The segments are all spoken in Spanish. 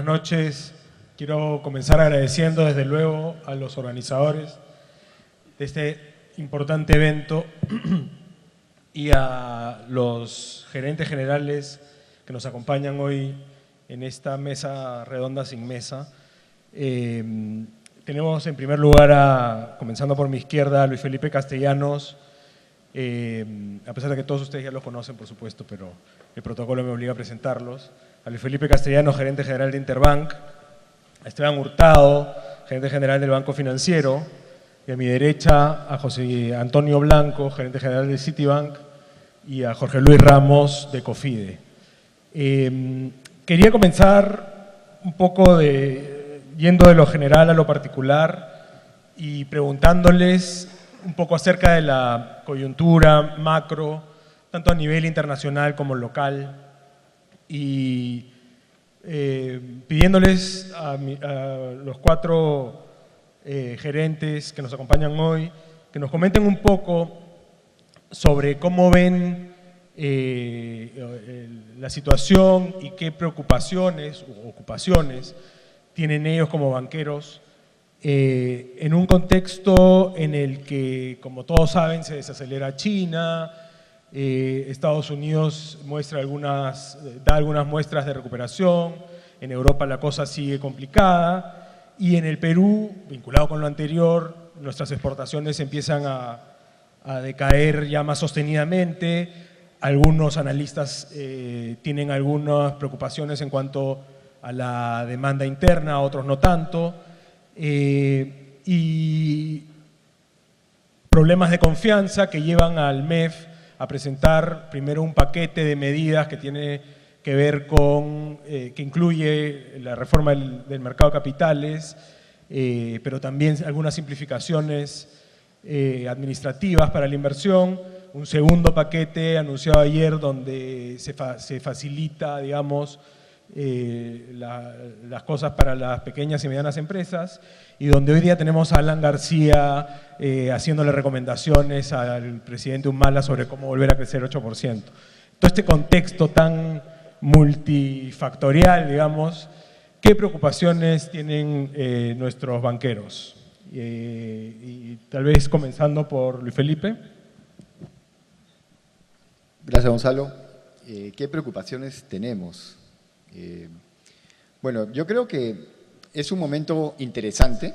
noches. Quiero comenzar agradeciendo desde luego a los organizadores de este importante evento y a los gerentes generales que nos acompañan hoy en esta mesa redonda sin mesa. Tenemos en primer lugar, comenzando por mi izquierda, a Luis Felipe Castellanos, a pesar de que todos ustedes ya los conocen, por supuesto, pero el protocolo me obliga a presentarlos. A Luis Felipe Castellanos, gerente general de Interbank, a Esteban Hurtado, gerente general del Banco Financiero, y a mi derecha a José Antonio Blanco, gerente general de Citibank, y a Jorge Luis Ramos de Cofide. Quería comenzar un poco yendo de lo general a lo particular y preguntándoles un poco acerca de la coyuntura macro, tanto a nivel internacional como local, y pidiéndoles a los cuatro gerentes que nos acompañan hoy que nos comenten un poco sobre cómo ven la situación y qué preocupaciones u ocupaciones tienen ellos como banqueros en un contexto en el que, como todos saben, se desacelera China, Estados Unidos da algunas muestras de recuperación, en Europa la cosa sigue complicada y en el Perú, vinculado con lo anterior, nuestras exportaciones empiezan a decaer ya más sostenidamente. Algunos analistas tienen algunas preocupaciones en cuanto a la demanda interna, otros no tanto, y problemas de confianza que llevan al MEF a presentar primero un paquete de medidas que tiene que ver con, que incluye la reforma del mercado de capitales, pero también algunas simplificaciones administrativas para la inversión, un segundo paquete anunciado ayer donde se facilita, digamos, las cosas para las pequeñas y medianas empresas, y donde hoy día tenemos a Alan García haciéndole recomendaciones al presidente Humala sobre cómo volver a crecer 8%. Todo este contexto tan multifactorial, digamos, ¿qué preocupaciones tienen nuestros banqueros? Y tal vez comenzando por Luis Felipe. Gracias, Gonzalo. ¿Qué preocupaciones tenemos? Bueno, yo creo que es un momento interesante.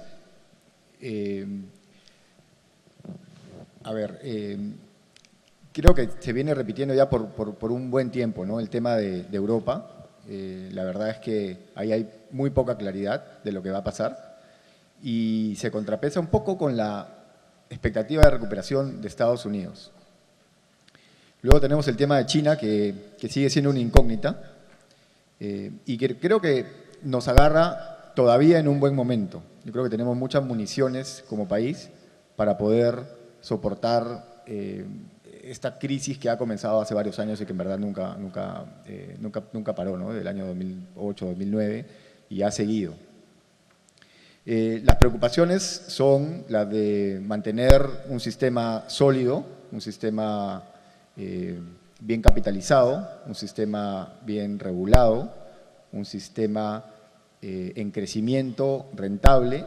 Creo que se viene repitiendo ya por un buen tiempo, ¿no? El tema de Europa. La verdad es que ahí hay muy poca claridad de lo que va a pasar y se contrapesa un poco con la expectativa de recuperación de Estados Unidos. Luego tenemos el tema de China, que sigue siendo una incógnita y que creo que nos agarra todavía en un buen momento. Yo creo que tenemos muchas municiones como país para poder soportar esta crisis que ha comenzado hace varios años y que en verdad nunca paró, ¿no? Del año 2008, 2009 y ha seguido. Las preocupaciones son las de mantener un sistema sólido, un sistema bien capitalizado, un sistema bien regulado, un sistema en crecimiento rentable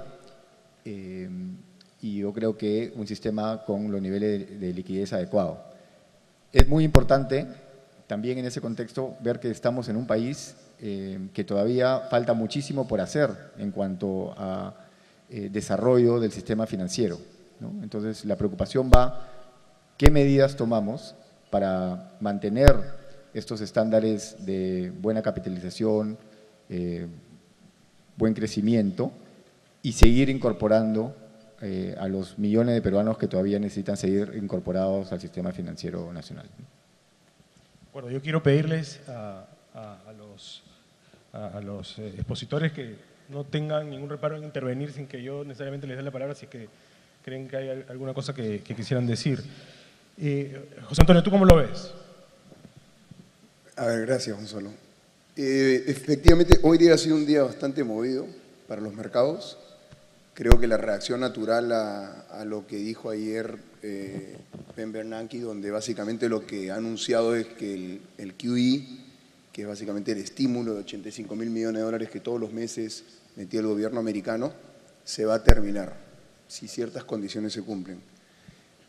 y yo creo que un sistema con los niveles de liquidez adecuados. Es muy importante también en ese contexto ver que estamos en un país que todavía falta muchísimo por hacer en cuanto a desarrollo del sistema financiero, ¿no? Entonces la preocupación va, ¿qué medidas tomamos para mantener estos estándares de buena capitalización, buen crecimiento y seguir incorporando a los millones de peruanos que todavía necesitan seguir incorporados al sistema financiero nacional? Bueno, yo quiero pedirles a los expositores que no tengan ningún reparo en intervenir sin que yo necesariamente les dé la palabra si es que creen que hay alguna cosa que quisieran decir. José Antonio, ¿tú cómo lo ves? A ver, gracias, Gonzalo. Efectivamente, hoy día ha sido un día bastante movido para los mercados. Creo que la reacción natural a lo que dijo ayer Ben Bernanke, donde básicamente lo que ha anunciado es que el QE, que es básicamente el estímulo de 85.000 millones de dólares que todos los meses metía el gobierno americano, se va a terminar, si ciertas condiciones se cumplen.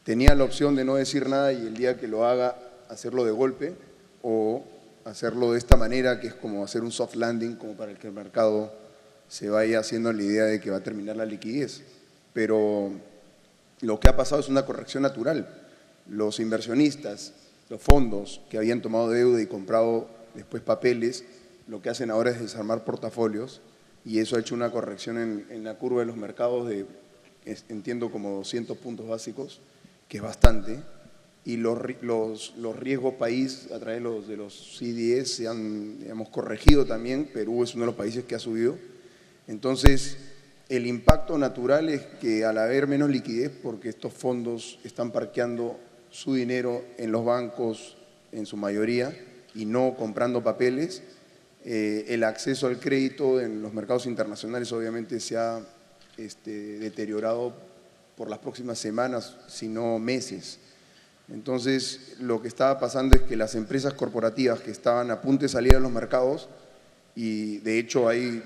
Tenía la opción de no decir nada y el día que lo haga, hacerlo de golpe, o hacerlo de esta manera, que es como hacer un soft landing, como para que el mercado se vaya haciendo la idea de que va a terminar la liquidez. Pero lo que ha pasado es una corrección natural. Los inversionistas, los fondos que habían tomado deuda y comprado después papeles, lo que hacen ahora es desarmar portafolios, y eso ha hecho una corrección en la curva de los mercados de, entiendo, como 200 puntos básicos, que es bastante, y los riesgos país a través de los CDS se han, digamos, corregido también. Perú es uno de los países que ha subido. Entonces, el impacto natural es que al haber menos liquidez, porque estos fondos están parqueando su dinero en los bancos en su mayoría y no comprando papeles, el acceso al crédito en los mercados internacionales obviamente se ha deteriorado por las próximas semanas, si no meses. Entonces, lo que estaba pasando es que las empresas corporativas que estaban a punto de salir a los mercados, y de hecho hay,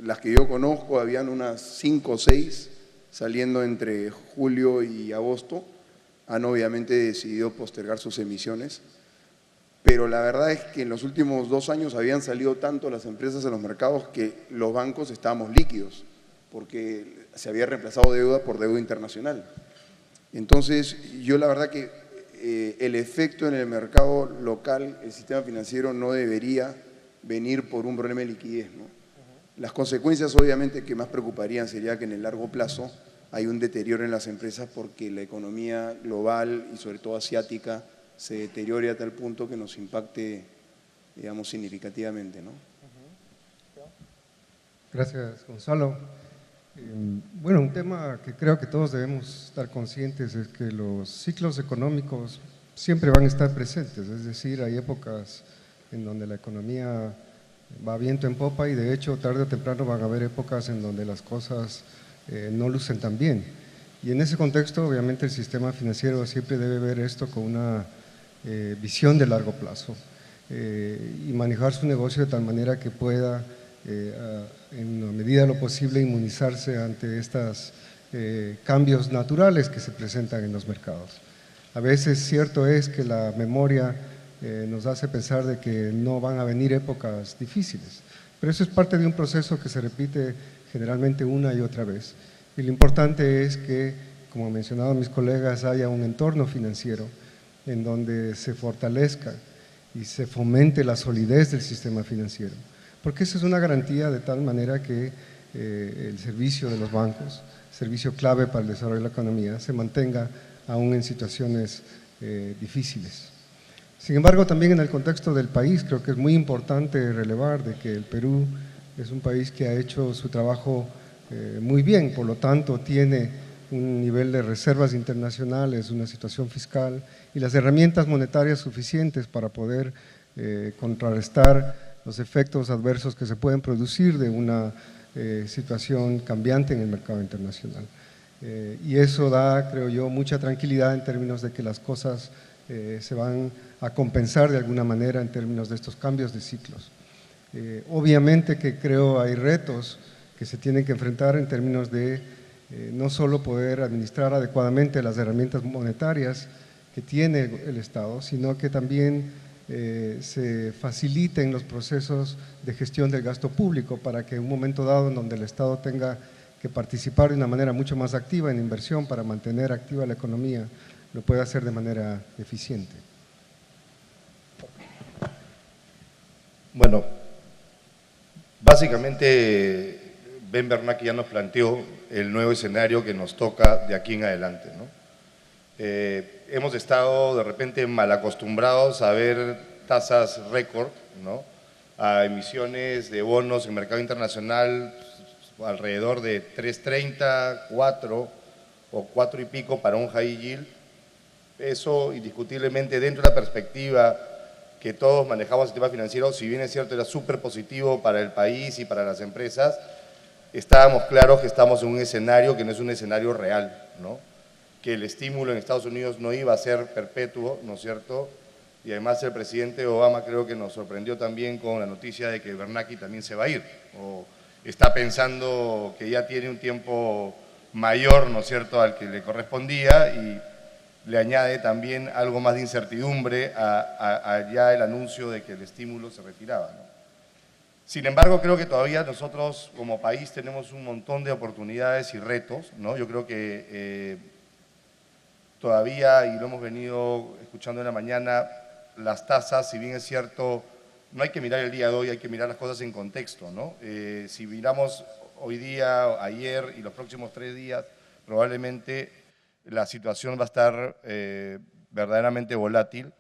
las que yo conozco, habían unas 5 o 6 saliendo entre julio y agosto, han obviamente decidido postergar sus emisiones. Pero la verdad es que en los últimos 2 años habían salido tanto las empresas en los mercados que los bancos estábamos líquidos, porque se había reemplazado deuda por deuda internacional. Entonces, yo la verdad que el efecto en el mercado local, el sistema financiero, no debería venir por un problema de liquidez, ¿no? Las consecuencias obviamente que más preocuparían sería que en el largo plazo hay un deterioro en las empresas porque la economía global y sobre todo asiática se deteriore a tal punto que nos impacte, digamos, significativamente, ¿no? Gracias, Gonzalo. Bueno, un tema que creo que todos debemos estar conscientes es que los ciclos económicos siempre van a estar presentes, es decir, hay épocas en donde la economía va viento en popa y de hecho tarde o temprano van a haber épocas en donde las cosas no lucen tan bien. Y en ese contexto, obviamente, el sistema financiero siempre debe ver esto con una visión de largo plazo y manejar su negocio de tal manera que pueda, en la medida de lo posible, inmunizarse ante estos cambios naturales que se presentan en los mercados. A veces cierto es que la memoria nos hace pensar de que no van a venir épocas difíciles, pero eso es parte de un proceso que se repite generalmente una y otra vez. Y lo importante es que, como han mencionado mis colegas, haya un entorno financiero en donde se fortalezca y se fomente la solidez del sistema financiero, porque esa es una garantía de tal manera que el servicio de los bancos, servicio clave para el desarrollo de la economía, se mantenga aún en situaciones difíciles. Sin embargo, también en el contexto del país, creo que es muy importante relevar de que el Perú es un país que ha hecho su trabajo muy bien, por lo tanto tiene un nivel de reservas internacionales, una situación fiscal y las herramientas monetarias suficientes para poder contrarrestar los efectos adversos que se pueden producir de una situación cambiante en el mercado internacional. Y eso da, creo yo, mucha tranquilidad en términos de que las cosas se van a compensar de alguna manera en términos de estos cambios de ciclos. Obviamente que creo hay retos que se tienen que enfrentar en términos de no solo poder administrar adecuadamente las herramientas monetarias que tiene el Estado, sino que también se faciliten los procesos de gestión del gasto público para que en un momento dado en donde el Estado tenga que participar de una manera mucho más activa en inversión para mantener activa la economía, lo pueda hacer de manera eficiente. Bueno, básicamente Ben Bernanke ya nos planteó el nuevo escenario que nos toca de aquí en adelante, ¿no? Hemos estado de repente mal acostumbrados a ver tasas récord, ¿no? A emisiones de bonos en el mercado internacional alrededor de 3.30, 4 o 4 y pico para un high yield. Eso indiscutiblemente dentro de la perspectiva que todos manejamos el sistema financiero, si bien es cierto era súper positivo para el país y para las empresas, estábamos claros que estamos en un escenario que no es un escenario real, ¿no? Que el estímulo en Estados Unidos no iba a ser perpetuo, ¿no es cierto? Y además el presidente Obama creo que nos sorprendió también con la noticia de que Bernanke también se va a ir, o está pensando que ya tiene un tiempo mayor, ¿no es cierto?, al que le correspondía, y le añade también algo más de incertidumbre a ya el anuncio de que el estímulo se retiraba, ¿no? Sin embargo, creo que todavía nosotros como país tenemos un montón de oportunidades y retos, ¿no? Yo creo que todavía, y lo hemos venido escuchando en la mañana, las tasas, si bien es cierto, no hay que mirar el día de hoy, hay que mirar las cosas en contexto, ¿no? Si miramos hoy día, ayer y los próximos 3 días, probablemente la situación va a estar verdaderamente volátil,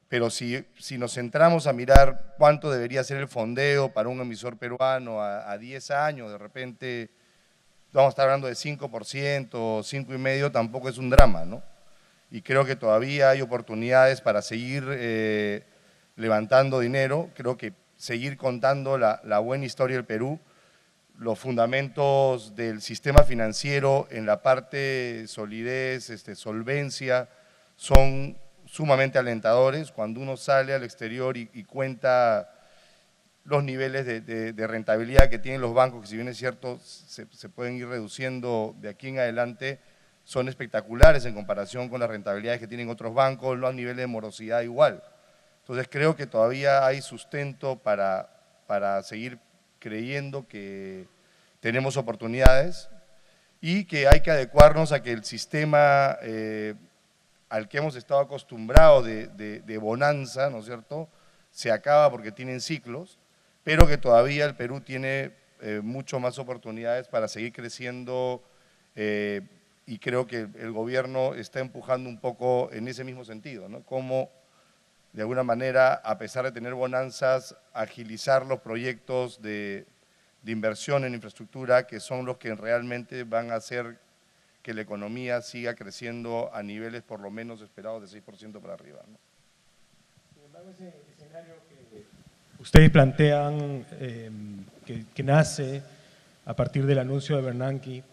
pero si nos centramos a mirar cuánto debería ser el fondeo para un emisor peruano a 10 años, de repente vamos a estar hablando de 5%, 5,5%, tampoco es un drama, ¿no? Y creo que todavía hay oportunidades para seguir levantando dinero, creo que seguir contando la buena historia del Perú, los fundamentos del sistema financiero en la parte solidez, solvencia, son sumamente alentadores. Cuando uno sale al exterior y cuenta los niveles de rentabilidad que tienen los bancos, que si bien es cierto se pueden ir reduciendo de aquí en adelante, son espectaculares en comparación con las rentabilidades que tienen otros bancos, los niveles de morosidad igual. Entonces creo que todavía hay sustento para seguir creyendo que tenemos oportunidades y que hay que adecuarnos a que el sistema al que hemos estado acostumbrados de bonanza, ¿no es cierto?, se acaba porque tienen ciclos, pero que todavía el Perú tiene mucho más oportunidades para seguir creciendo y creo que el gobierno está empujando un poco en ese mismo sentido, ¿no? Cómo, de alguna manera, a pesar de tener bonanzas, agilizar los proyectos de inversión en infraestructura, que son los que realmente van a hacer que la economía siga creciendo a niveles por lo menos esperados de 6% para arriba, ¿no? Sin embargo, ese escenario que ustedes plantean, que nace a partir del anuncio de Bernanke,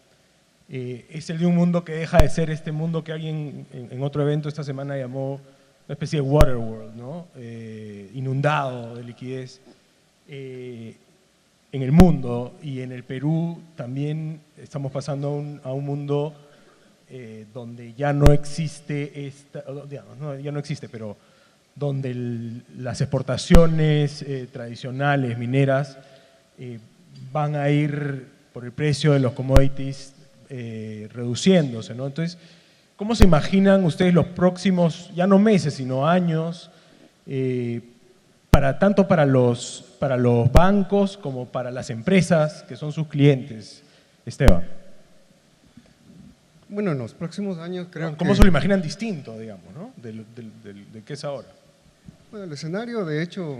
es el de un mundo que deja de ser este mundo que alguien en otro evento esta semana llamó una especie de water world, ¿no? Inundado de liquidez en el mundo, y en el Perú también estamos pasando a un mundo donde ya no existe ya no existe, pero donde las exportaciones tradicionales mineras van a ir por el precio de los commodities reduciéndose, ¿no? Entonces, ¿cómo se imaginan ustedes los próximos, ya no meses, sino años, tanto para los bancos como para las empresas que son sus clientes, Esteban? Bueno, en los próximos años creo ¿Cómo se lo imaginan distinto, digamos, ¿no?, de qué es ahora? Bueno, el escenario, de hecho,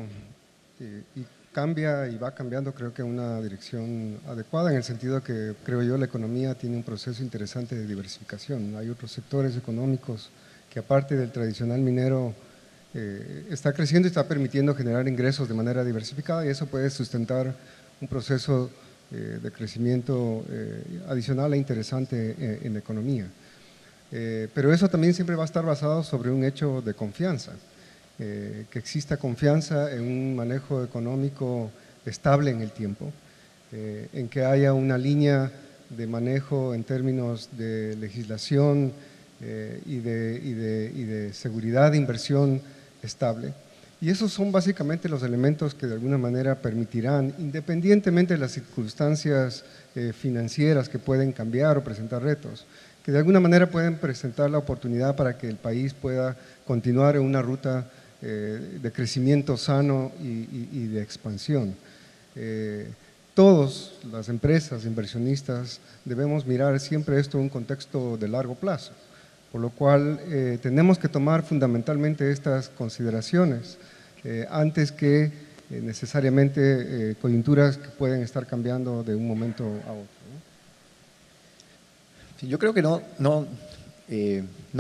cambia y va cambiando, creo que en una dirección adecuada, en el sentido que, creo yo, la economía tiene un proceso interesante de diversificación. Hay otros sectores económicos que, aparte del tradicional minero, está creciendo y está permitiendo generar ingresos de manera diversificada, y eso puede sustentar un proceso de crecimiento adicional e interesante en la economía. Pero eso también siempre va a estar basado sobre un hecho de confianza. Que exista confianza en un manejo económico estable en el tiempo, en que haya una línea de manejo en términos de legislación y de seguridad de inversión estable. Y esos son básicamente los elementos que de alguna manera permitirán, independientemente de las circunstancias financieras que pueden cambiar o presentar retos, que de alguna manera pueden presentar la oportunidad para que el país pueda continuar en una ruta de crecimiento sano y de expansión. Todas las empresas, inversionistas, debemos mirar siempre esto en un contexto de largo plazo, por lo cual tenemos que tomar fundamentalmente estas consideraciones antes que necesariamente coyunturas que pueden estar cambiando de un momento a otro, ¿no? Sí, yo creo que no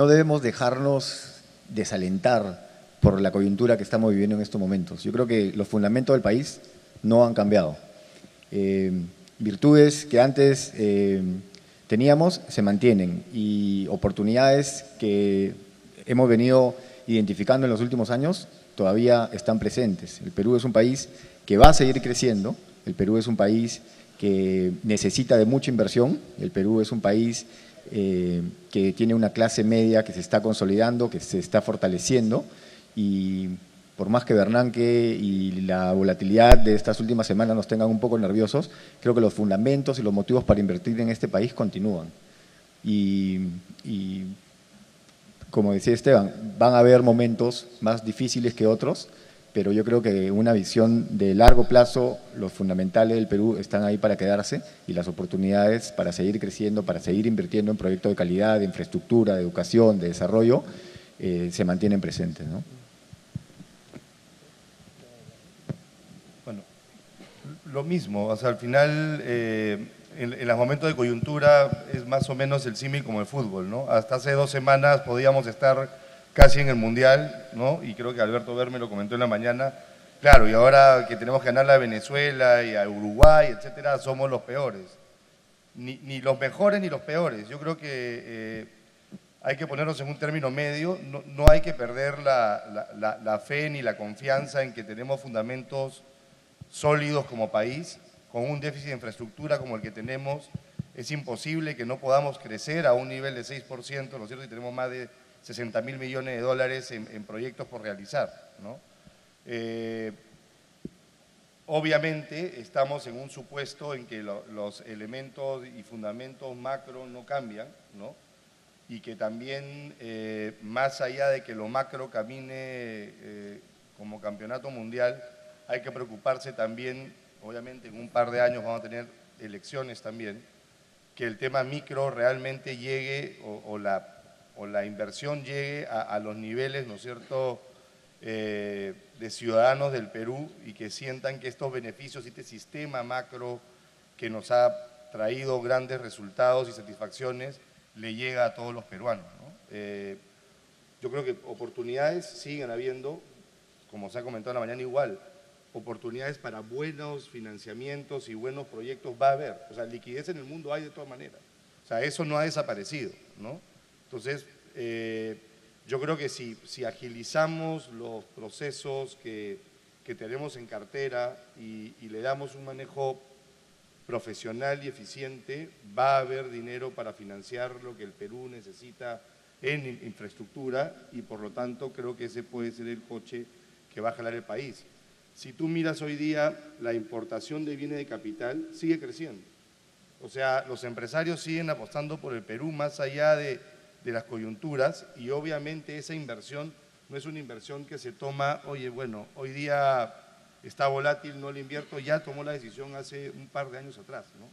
debemos dejarnos desalentar por la coyuntura que estamos viviendo en estos momentos. Yo creo que los fundamentos del país no han cambiado. Virtudes que antes teníamos se mantienen, y oportunidades que hemos venido identificando en los últimos años todavía están presentes. El Perú es un país que va a seguir creciendo, el Perú es un país que necesita de mucha inversión, el Perú es un país que tiene una clase media que se está consolidando, que se está fortaleciendo, y por más que Bernanke y la volatilidad de estas últimas semanas nos tengan un poco nerviosos, creo que los fundamentos y los motivos para invertir en este país continúan. Y como decía Esteban, van a haber momentos más difíciles que otros, pero yo creo que una visión de largo plazo, los fundamentales del Perú están ahí para quedarse, y las oportunidades para seguir creciendo, para seguir invirtiendo en proyectos de calidad, de infraestructura, de educación, de desarrollo, se mantienen presentes, ¿no? Bueno, lo mismo, o sea, al final, en los momentos de coyuntura es más o menos el símil como el fútbol, ¿no? Hasta hace 2 semanas podíamos estar casi en el Mundial, ¿no? Y creo que Alberto Ver me lo comentó en la mañana. Claro, y ahora que tenemos que ganarle a Venezuela y a Uruguay, etcétera, somos los peores. Ni los mejores ni los peores. Yo creo que hay que ponernos en un término medio. No hay que perder la fe ni la confianza en que tenemos fundamentos sólidos como país. Con un déficit de infraestructura como el que tenemos, es imposible que no podamos crecer a un nivel de 6%, ¿no es cierto? Y tenemos más de 60.000 millones de dólares en proyectos por realizar, ¿no? Obviamente estamos en un supuesto en que los elementos y fundamentos macro no cambian, ¿no? Y que también, más allá de que lo macro camine como campeonato mundial, hay que preocuparse también, obviamente en un par de años vamos a tener elecciones también, que el tema micro realmente llegue o la inversión llegue a los niveles, ¿no es cierto?, de ciudadanos del Perú, y que sientan que estos beneficios y este sistema macro que nos ha traído grandes resultados y satisfacciones le llega a todos los peruanos, ¿no? Yo creo que oportunidades siguen habiendo, como se ha comentado en la mañana igual, oportunidades para buenos financiamientos y buenos proyectos va a haber. O sea, liquidez en el mundo hay de todas maneras. O sea, eso no ha desaparecido, ¿no? Entonces, yo creo que si agilizamos los procesos que tenemos en cartera y le damos un manejo profesional y eficiente, va a haber dinero para financiar lo que el Perú necesita en infraestructura, y por lo tanto creo que ese puede ser el coche que va a jalar el país. Si tú miras hoy día, la importación de bienes de capital sigue creciendo. O sea, los empresarios siguen apostando por el Perú más allá de las coyunturas, y obviamente esa inversión no es una inversión que se toma, oye, bueno, hoy día está volátil, no le invierto, ya tomó la decisión hace un par de años atrás, ¿no?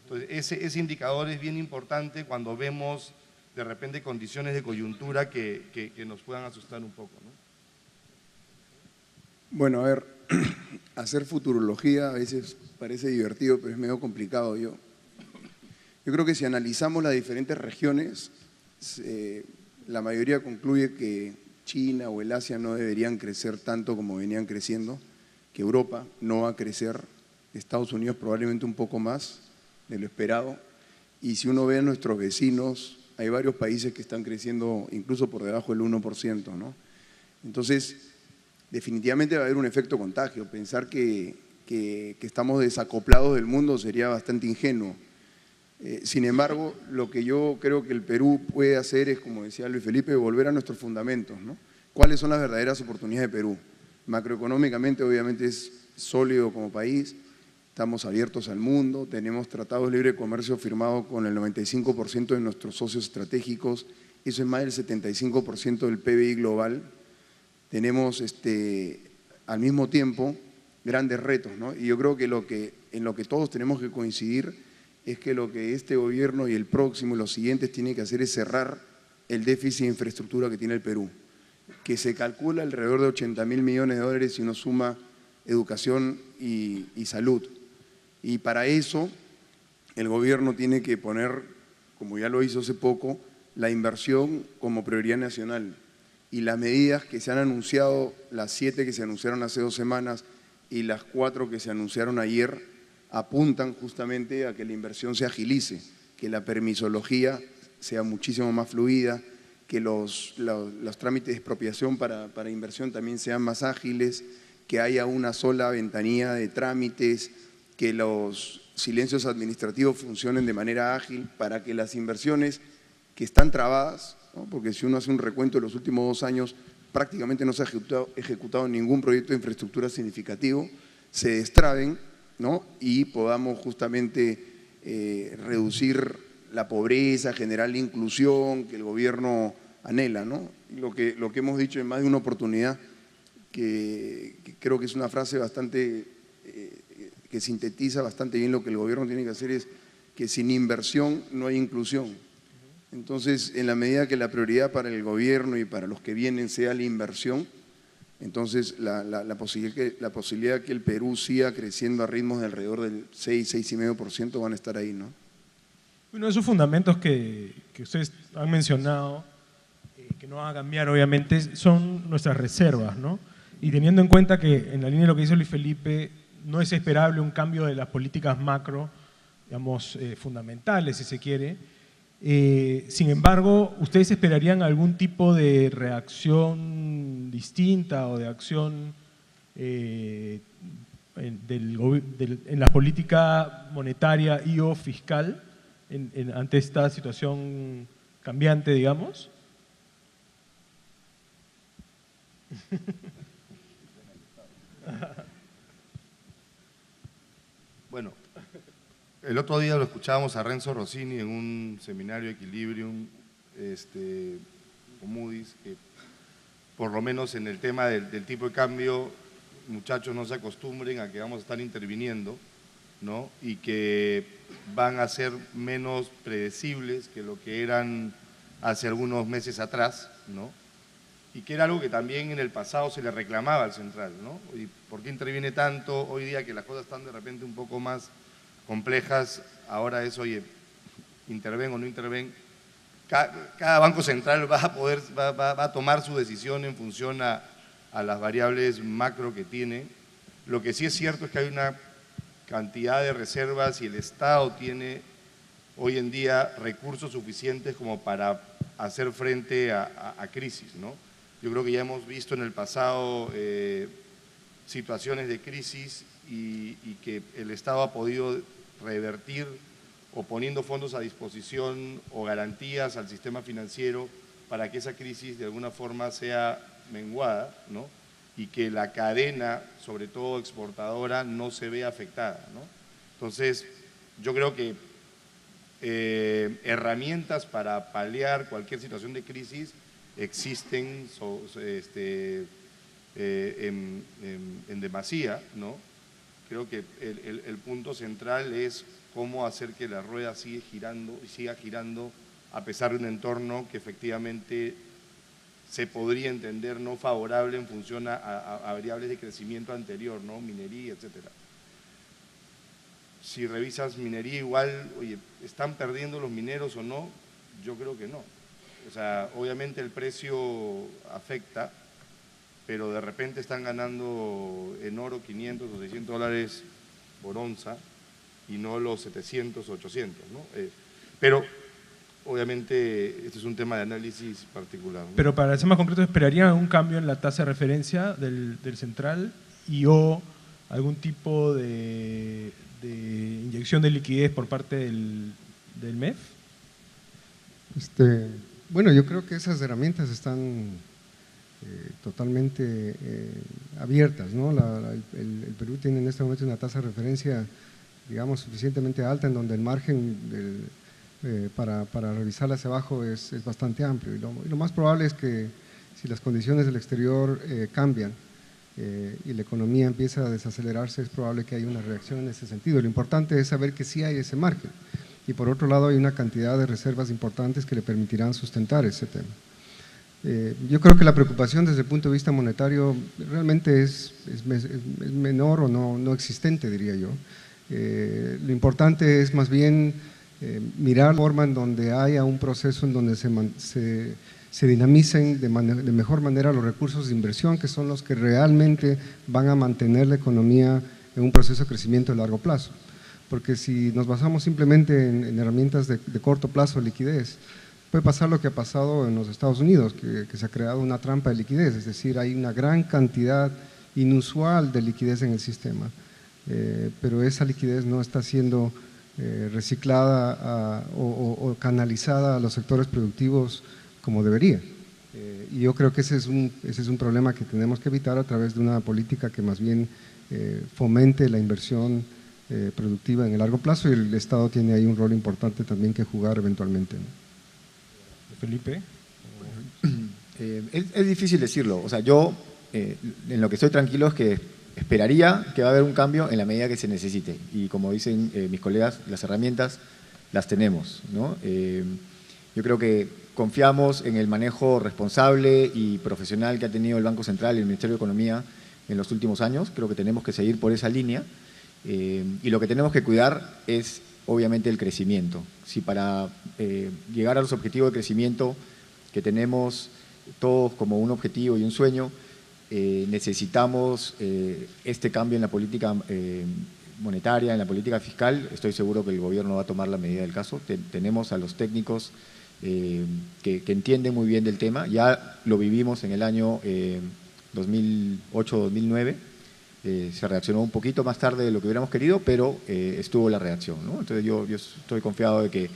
Entonces, ese indicador es bien importante cuando vemos de repente condiciones de coyuntura que nos puedan asustar un poco, ¿no? Bueno, a ver, hacer futurología a veces parece divertido, pero es medio complicado. Yo creo que si analizamos las diferentes regiones, la mayoría concluye que China o el Asia no deberían crecer tanto como venían creciendo, que Europa no va a crecer, Estados Unidos probablemente un poco más de lo esperado, y si uno ve a nuestros vecinos, hay varios países que están creciendo incluso por debajo del 1%, ¿no? Entonces, definitivamente va a haber un efecto contagio. Pensar que estamos desacoplados del mundo sería bastante ingenuo. Sin embargo, lo que yo creo que el Perú puede hacer es, como decía Luis Felipe, volver a nuestros fundamentos, ¿no? ¿Cuáles son las verdaderas oportunidades de Perú? Macroeconómicamente, obviamente, es sólido como país, estamos abiertos al mundo, tenemos tratados de libre comercio firmados con el 95% de nuestros socios estratégicos, eso es más del 75% del PBI global. Tenemos al mismo tiempo grandes retos, ¿no? Y yo creo que en lo que todos tenemos que coincidir es que lo que este gobierno y el próximo y los siguientes tienen que hacer es cerrar el déficit de infraestructura que tiene el Perú, que se calcula alrededor de 80.000 millones de dólares si uno suma educación y salud. Y para eso el gobierno tiene que poner, como ya lo hizo hace poco, la inversión como prioridad nacional. Y las medidas que se han anunciado, las 7 que se anunciaron hace 2 semanas y las 4 que se anunciaron ayer, apuntan justamente a que la inversión se agilice, que la permisología sea muchísimo más fluida, que los trámites de expropiación para inversión también sean más ágiles, que haya una sola ventanilla de trámites, que los silencios administrativos funcionen de manera ágil para que las inversiones que están trabadas, ¿no? Porque si uno hace un recuento de los últimos 2 años, prácticamente no se ha ejecutado ningún proyecto de infraestructura significativo, se destraben, ¿no? Y podamos justamente reducir la pobreza, generar la inclusión que el gobierno anhela, ¿no? Lo que hemos dicho en más de una oportunidad, que creo que es una frase bastante, que sintetiza bastante bien lo que el gobierno tiene que hacer, es que sin inversión no hay inclusión. Entonces, en la medida que la prioridad para el gobierno y para los que vienen sea la inversión, entonces la posibilidad que el Perú siga creciendo a ritmos de alrededor del 6,5% van a estar ahí, ¿no? Uno de esos fundamentos que ustedes han mencionado, que no van a cambiar obviamente, son nuestras reservas, ¿no? Y teniendo en cuenta que en la línea de lo que dice Luis Felipe, no es esperable un cambio de las políticas macro, digamos, fundamentales, si se quiere. Sin embargo, ¿ustedes esperarían algún tipo de reacción distinta o de acción en la política monetaria y o fiscal ante esta situación cambiante, digamos? Bueno, el otro día lo escuchábamos a Renzo Rossini en un seminario Equilibrium con Moody's, que por lo menos en el tema del tipo de cambio, muchachos, no se acostumbren a que vamos a estar interviniendo, ¿no? Y que van a ser menos predecibles que lo que eran hace algunos meses atrás, ¿no? Y que era algo que también en el pasado se le reclamaba al central, ¿no? ¿Y por qué interviene tanto hoy día que las cosas están de repente un poco más complejas? Ahora es, oye, interven o no interven. Cada banco central va a tomar su decisión en función a las variables macro que tiene. Lo que sí es cierto es que hay una cantidad de reservas y el Estado tiene hoy en día recursos suficientes como para hacer frente a crisis, ¿no? Yo creo que ya hemos visto en el pasado situaciones de crisis y que el Estado ha podido revertir o poniendo fondos a disposición o garantías al sistema financiero para que esa crisis de alguna forma sea menguada, ¿no? Y que la cadena, sobre todo exportadora, no se vea afectada, ¿no? Entonces, yo creo que herramientas para paliar cualquier situación de crisis existen en demasía, ¿no? Creo que el punto central es cómo hacer que la rueda siga girando a pesar de un entorno que efectivamente se podría entender no favorable en función a variables de crecimiento anterior, ¿no? Minería, etcétera. Si revisas minería igual, oye, ¿están perdiendo los mineros o no? Yo creo que no. O sea, obviamente el precio afecta, pero de repente están ganando en oro 500 o 600 dólares por onza y no los 700 o 800, ¿no? Pero obviamente este es un tema de análisis particular, ¿no? Pero para ser más concreto, ¿esperarían algún cambio en la tasa de referencia del central y o algún tipo de inyección de liquidez por parte del MEF? Bueno, yo creo que esas herramientas están totalmente abiertas, ¿no? El Perú tiene en este momento una tasa de referencia, digamos, suficientemente alta, en donde el margen para revisarla hacia abajo es bastante amplio. Y lo más probable es que si las condiciones del exterior cambian y la economía empieza a desacelerarse, es probable que haya una reacción en ese sentido. Lo importante es saber que sí hay ese margen. Y por otro lado hay una cantidad de reservas importantes que le permitirán sustentar ese tema. Yo creo que la preocupación desde el punto de vista monetario realmente es menor o no existente, diría yo. Lo importante es más bien mirar la forma en donde haya un proceso en donde se dinamicen de mejor manera los recursos de inversión, que son los que realmente van a mantener la economía en un proceso de crecimiento a largo plazo. Porque si nos basamos simplemente en herramientas de corto plazo, liquidez, puede pasar lo que ha pasado en los Estados Unidos, que se ha creado una trampa de liquidez, es decir, hay una gran cantidad inusual de liquidez en el sistema, pero esa liquidez no está siendo reciclada o canalizada a los sectores productivos como debería. Y yo creo que ese es un problema que tenemos que evitar a través de una política que más bien fomente la inversión productiva en el largo plazo, y el Estado tiene ahí un rol importante también que jugar eventualmente, ¿no? Felipe. Es difícil decirlo. O sea, yo en lo que estoy tranquilo es que esperaría que va a haber un cambio en la medida que se necesite. Y como dicen mis colegas, las herramientas las tenemos, ¿no? Yo creo que confiamos en el manejo responsable y profesional que ha tenido el Banco Central y el Ministerio de Economía en los últimos años. Creo que tenemos que seguir por esa línea. Y lo que tenemos que cuidar es, obviamente, el crecimiento. Si para llegar a los objetivos de crecimiento que tenemos todos como un objetivo y un sueño, necesitamos este cambio en la política monetaria, en la política fiscal, estoy seguro que el gobierno va a tomar la medida del caso. Tenemos a los técnicos que entienden muy bien del tema. Ya lo vivimos en el año 2008-2009. Se reaccionó un poquito más tarde de lo que hubiéramos querido, pero estuvo la reacción, ¿no? Entonces yo estoy confiado de que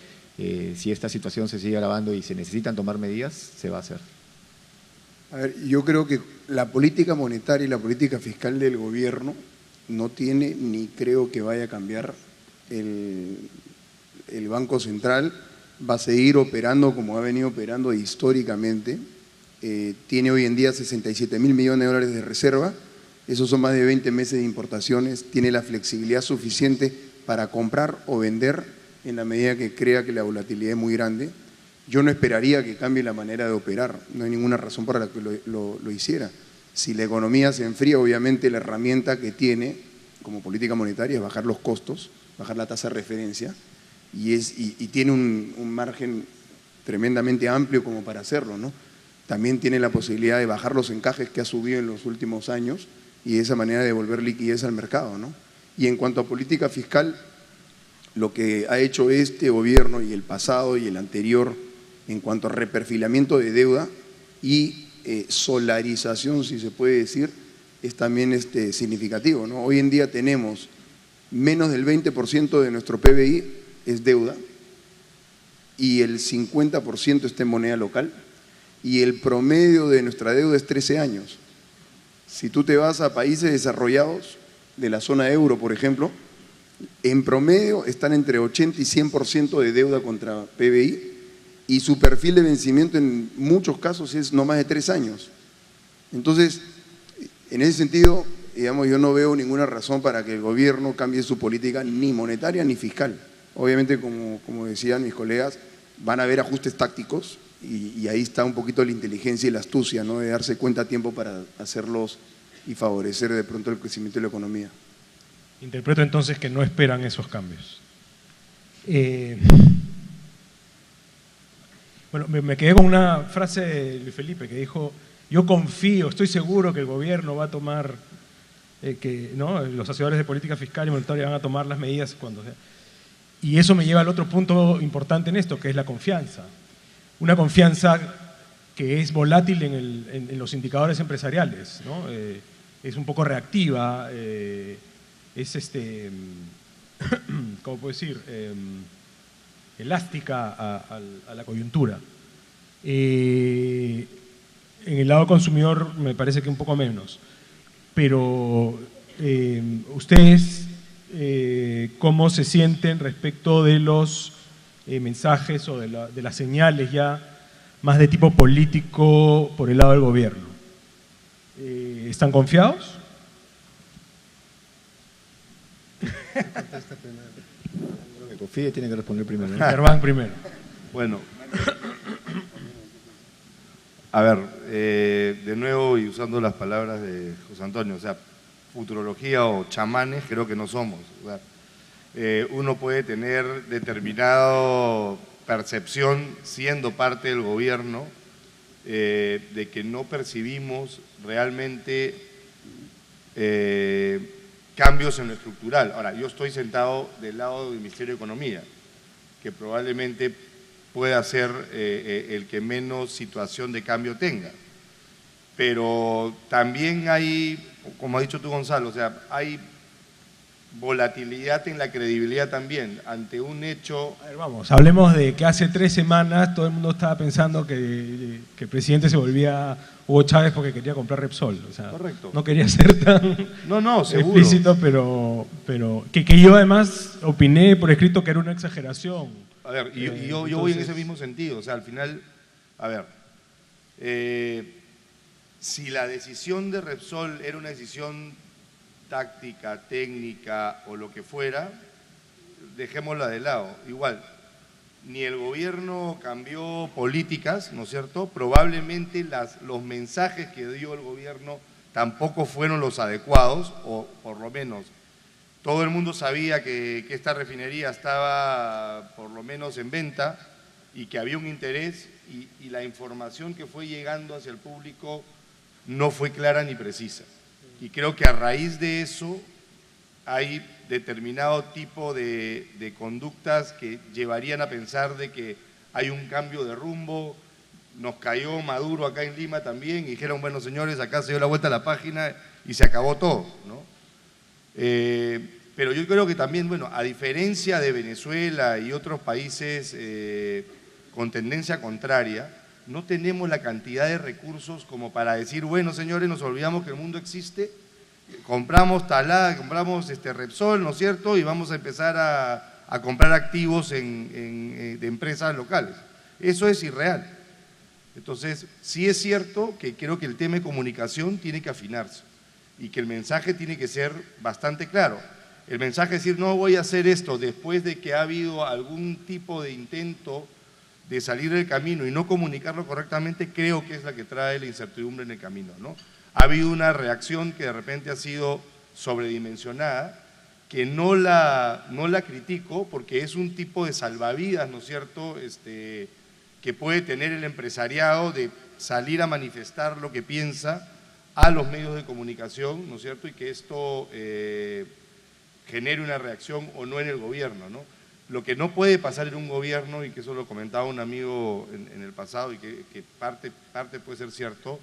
si esta situación se sigue agravando y se necesitan tomar medidas, se va a hacer. A ver, yo creo que la política monetaria y la política fiscal del gobierno no tiene ni creo que vaya a cambiar. El Banco Central va a seguir operando como ha venido operando históricamente. Tiene hoy en día 67.000 millones de dólares de reserva. Esos son más de 20 meses de importaciones. Tiene la flexibilidad suficiente para comprar o vender en la medida que crea que la volatilidad es muy grande. Yo no esperaría que cambie la manera de operar. No hay ninguna razón para la que lo hiciera. Si la economía se enfría, obviamente la herramienta que tiene como política monetaria es bajar los costos, bajar la tasa de referencia, y tiene un margen tremendamente amplio como para hacerlo, ¿no? También tiene la posibilidad de bajar los encajes que ha subido en los últimos años y de esa manera devolver liquidez al mercado, ¿no? Y en cuanto a política fiscal, lo que ha hecho este gobierno y el pasado y el anterior en cuanto a reperfilamiento de deuda y solarización, si se puede decir, es también significativo, ¿no? Hoy en día tenemos menos del 20% de nuestro PBI es deuda y el 50% está en moneda local y el promedio de nuestra deuda es 13 años. Si tú te vas a países desarrollados de la zona euro, por ejemplo, en promedio están entre 80 y 100% de deuda contra PBI y su perfil de vencimiento en muchos casos es no más de 3 años. Entonces, en ese sentido, digamos, yo no veo ninguna razón para que el gobierno cambie su política ni monetaria ni fiscal. Obviamente, como decían mis colegas, van a haber ajustes tácticos y ahí está un poquito la inteligencia y la astucia, ¿no? De darse cuenta a tiempo para hacerlos y favorecer de pronto el crecimiento de la economía. Interpreto entonces que no esperan esos cambios. Bueno, me quedé con una frase de Luis Felipe que dijo: yo confío, estoy seguro que el gobierno va a tomar, ¿no? Los hacedores de política fiscal y monetaria van a tomar las medidas cuando sea. Y eso me lleva al otro punto importante en esto, que es la confianza. Una confianza que es volátil en los indicadores empresariales, ¿no? Es un poco reactiva, es ¿cómo puedo decir? Elástica a la coyuntura. En el lado consumidor me parece que un poco menos. Pero ustedes, ¿cómo se sienten respecto de los mensajes o de las señales ya más de tipo político por el lado del gobierno? ¿Están confiados? Fide tiene que responder primero, ¿no? Germán primero. Bueno, a ver, de nuevo y usando las palabras de José Antonio, o sea, futurología o chamanes creo que no somos. O sea, uno puede tener determinada percepción siendo parte del gobierno de que no percibimos realmente cambios en lo estructural. Ahora, yo estoy sentado del lado del Ministerio de Economía, que probablemente pueda ser el que menos situación de cambio tenga. Pero también hay, como ha dicho tú, Gonzalo, o sea, hay volatilidad en la credibilidad también, ante un hecho… A ver, vamos, hablemos de que hace 3 semanas todo el mundo estaba pensando que el presidente se volvía Hugo Chávez porque quería comprar Repsol. O sea, correcto. No quería ser tan No, seguro. explícito, pero que yo además opiné por escrito que era una exageración. A ver, y yo voy en ese mismo sentido, o sea, al final, a ver, si la decisión de Repsol era una decisión táctica, técnica o lo que fuera, dejémosla de lado. Igual, ni el gobierno cambió políticas, ¿no es cierto? Probablemente los mensajes que dio el gobierno tampoco fueron los adecuados, o por lo menos todo el mundo sabía que esta refinería estaba por lo menos en venta y que había un interés, y la información que fue llegando hacia el público no fue clara ni precisa. Y creo que a raíz de eso hay determinado tipo de conductas que llevarían a pensar de que hay un cambio de rumbo. Nos cayó Maduro acá en Lima también y dijeron, bueno, señores, acá se dio la vuelta a la página y se acabó todo, ¿no? Pero yo creo que también, bueno, a diferencia de Venezuela y otros países con tendencia contraria, no tenemos la cantidad de recursos como para decir, bueno, señores, nos olvidamos que el mundo existe, compramos Talada, compramos Repsol, ¿no es cierto?, y vamos a empezar a comprar activos de empresas locales. Eso es irreal. Entonces, sí es cierto que creo que el tema de comunicación tiene que afinarse y que el mensaje tiene que ser bastante claro. El mensaje es decir, no voy a hacer esto después de que ha habido algún tipo de intento de salir del camino y no comunicarlo correctamente, creo que es la que trae la incertidumbre en el camino, ¿no? Ha habido una reacción que de repente ha sido sobredimensionada, que no la critico porque es un tipo de salvavidas, ¿no es cierto?, que puede tener el empresariado de salir a manifestar lo que piensa a los medios de comunicación, ¿no es cierto?, y que esto genere una reacción o no en el gobierno, ¿no? Lo que no puede pasar en un gobierno, y que eso lo comentaba un amigo en el pasado y que parte puede ser cierto,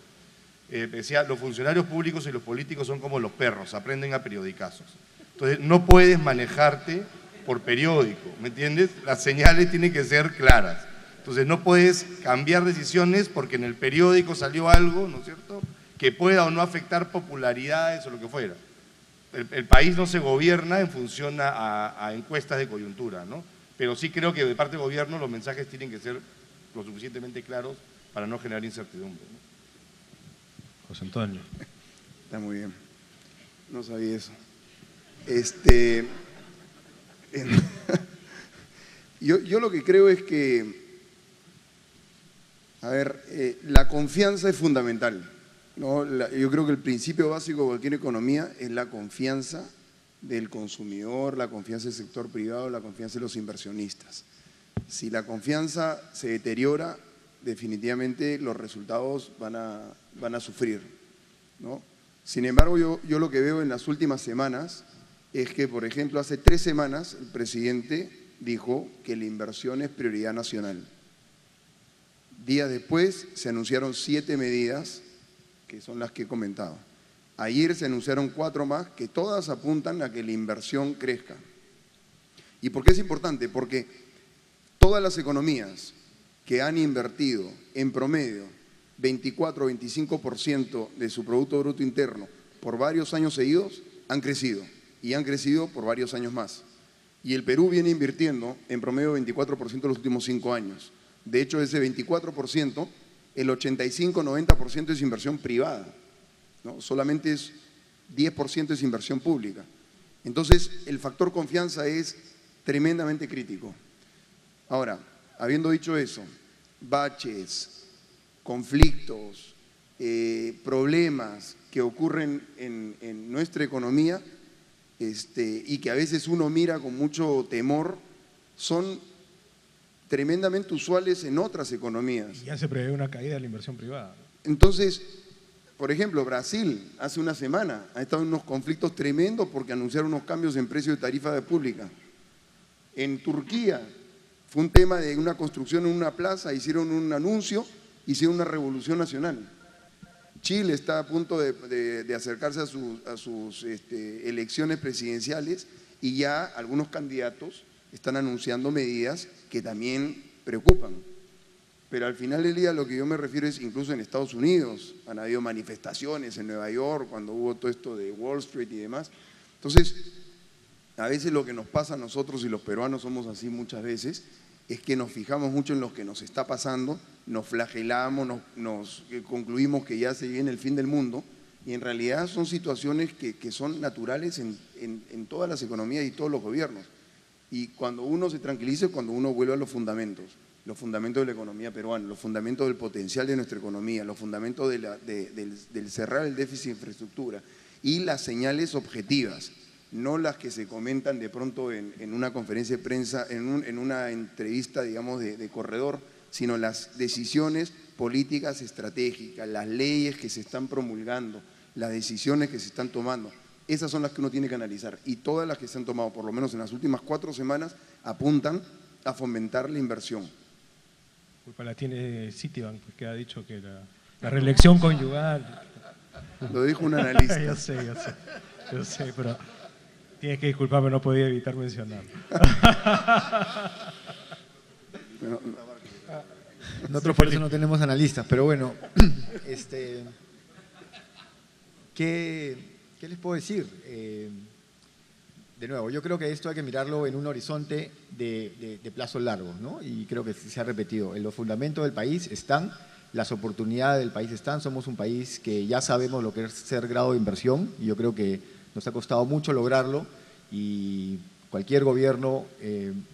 decía, los funcionarios públicos y los políticos son como los perros, aprenden a periodicazos. Entonces, no puedes manejarte por periódico, ¿me entiendes? Las señales tienen que ser claras. Entonces, no puedes cambiar decisiones porque en el periódico salió algo, ¿no es cierto?, que pueda o no afectar popularidades o lo que fuera. El país no se gobierna en función a encuestas de coyuntura, ¿no? Pero sí creo que de parte del gobierno los mensajes tienen que ser lo suficientemente claros para no generar incertidumbre, ¿no? José Antonio. Está muy bien. No sabía eso. Yo lo que creo es que, a ver, la confianza es fundamental, ¿no? Yo creo que el principio básico de cualquier economía es la confianza del consumidor, la confianza del sector privado, la confianza de los inversionistas. Si la confianza se deteriora, definitivamente los resultados van a sufrir, ¿no? Sin embargo, yo lo que veo en las últimas semanas es que, por ejemplo, hace 3 semanas el presidente dijo que la inversión es prioridad nacional. Días después se anunciaron 7 medidas que son las que he comentado. Ayer se anunciaron 4 más que todas apuntan a que la inversión crezca. ¿Y por qué es importante? Porque todas las economías que han invertido en promedio 24 o 25% de su Producto Bruto Interno por varios años seguidos han crecido, y han crecido por varios años más. Y el Perú viene invirtiendo en promedio 24% en los últimos 5 años. De hecho, ese 24%, el 85-90% es inversión privada, ¿no? Solamente es 10% es inversión pública. Entonces, el factor confianza es tremendamente crítico. Ahora, habiendo dicho eso, baches, conflictos, problemas que ocurren en nuestra economía y que a veces uno mira con mucho temor, son tremendamente usuales en otras economías. Y ya se prevé una caída de la inversión privada. Entonces, por ejemplo, Brasil hace una semana ha estado en unos conflictos tremendos porque anunciaron unos cambios en precio de tarifa de pública. En Turquía Fue un tema de una construcción en una plaza, hicieron un anuncio, hicieron una revolución nacional. Chile está a punto de acercarse a sus elecciones presidenciales y ya algunos candidatos están anunciando medidas que también preocupan. Pero al final del día lo que yo me refiero es incluso en Estados Unidos, han habido manifestaciones en Nueva York cuando hubo todo esto de Wall Street y demás. Entonces, a veces lo que nos pasa a nosotros y los peruanos somos así muchas veces, es que nos fijamos mucho en lo que nos está pasando, nos flagelamos, nos concluimos que ya se viene el fin del mundo y en realidad son situaciones que son naturales en todas las economías y todos los gobiernos. Y cuando uno se tranquiliza, cuando uno vuelve a los fundamentos de la economía peruana, los fundamentos del potencial de nuestra economía, los fundamentos del cerrar el déficit de infraestructura y las señales objetivas, no las que se comentan de pronto en una conferencia de prensa, en una entrevista, digamos, de corredor, sino las decisiones políticas estratégicas, las leyes que se están promulgando, las decisiones que se están tomando. Esas son las que uno tiene que analizar y todas las que se han tomado, por lo menos en las últimas 4 semanas, apuntan a fomentar la inversión. Culpa la tiene Citibank, porque ha dicho que la reelección conyugal… Lo dijo un analista. Yo sé, pero tienes que disculparme, no podía evitar mencionarlo. Nosotros por eso no tenemos analistas, pero bueno, ¿qué les puedo decir? De nuevo, yo creo que esto hay que mirarlo en un horizonte de plazo largo, ¿no? Y creo que se ha repetido. En los fundamentos del país están, las oportunidades del país están. Somos un país que ya sabemos lo que es ser grado de inversión y yo creo que nos ha costado mucho lograrlo y cualquier gobierno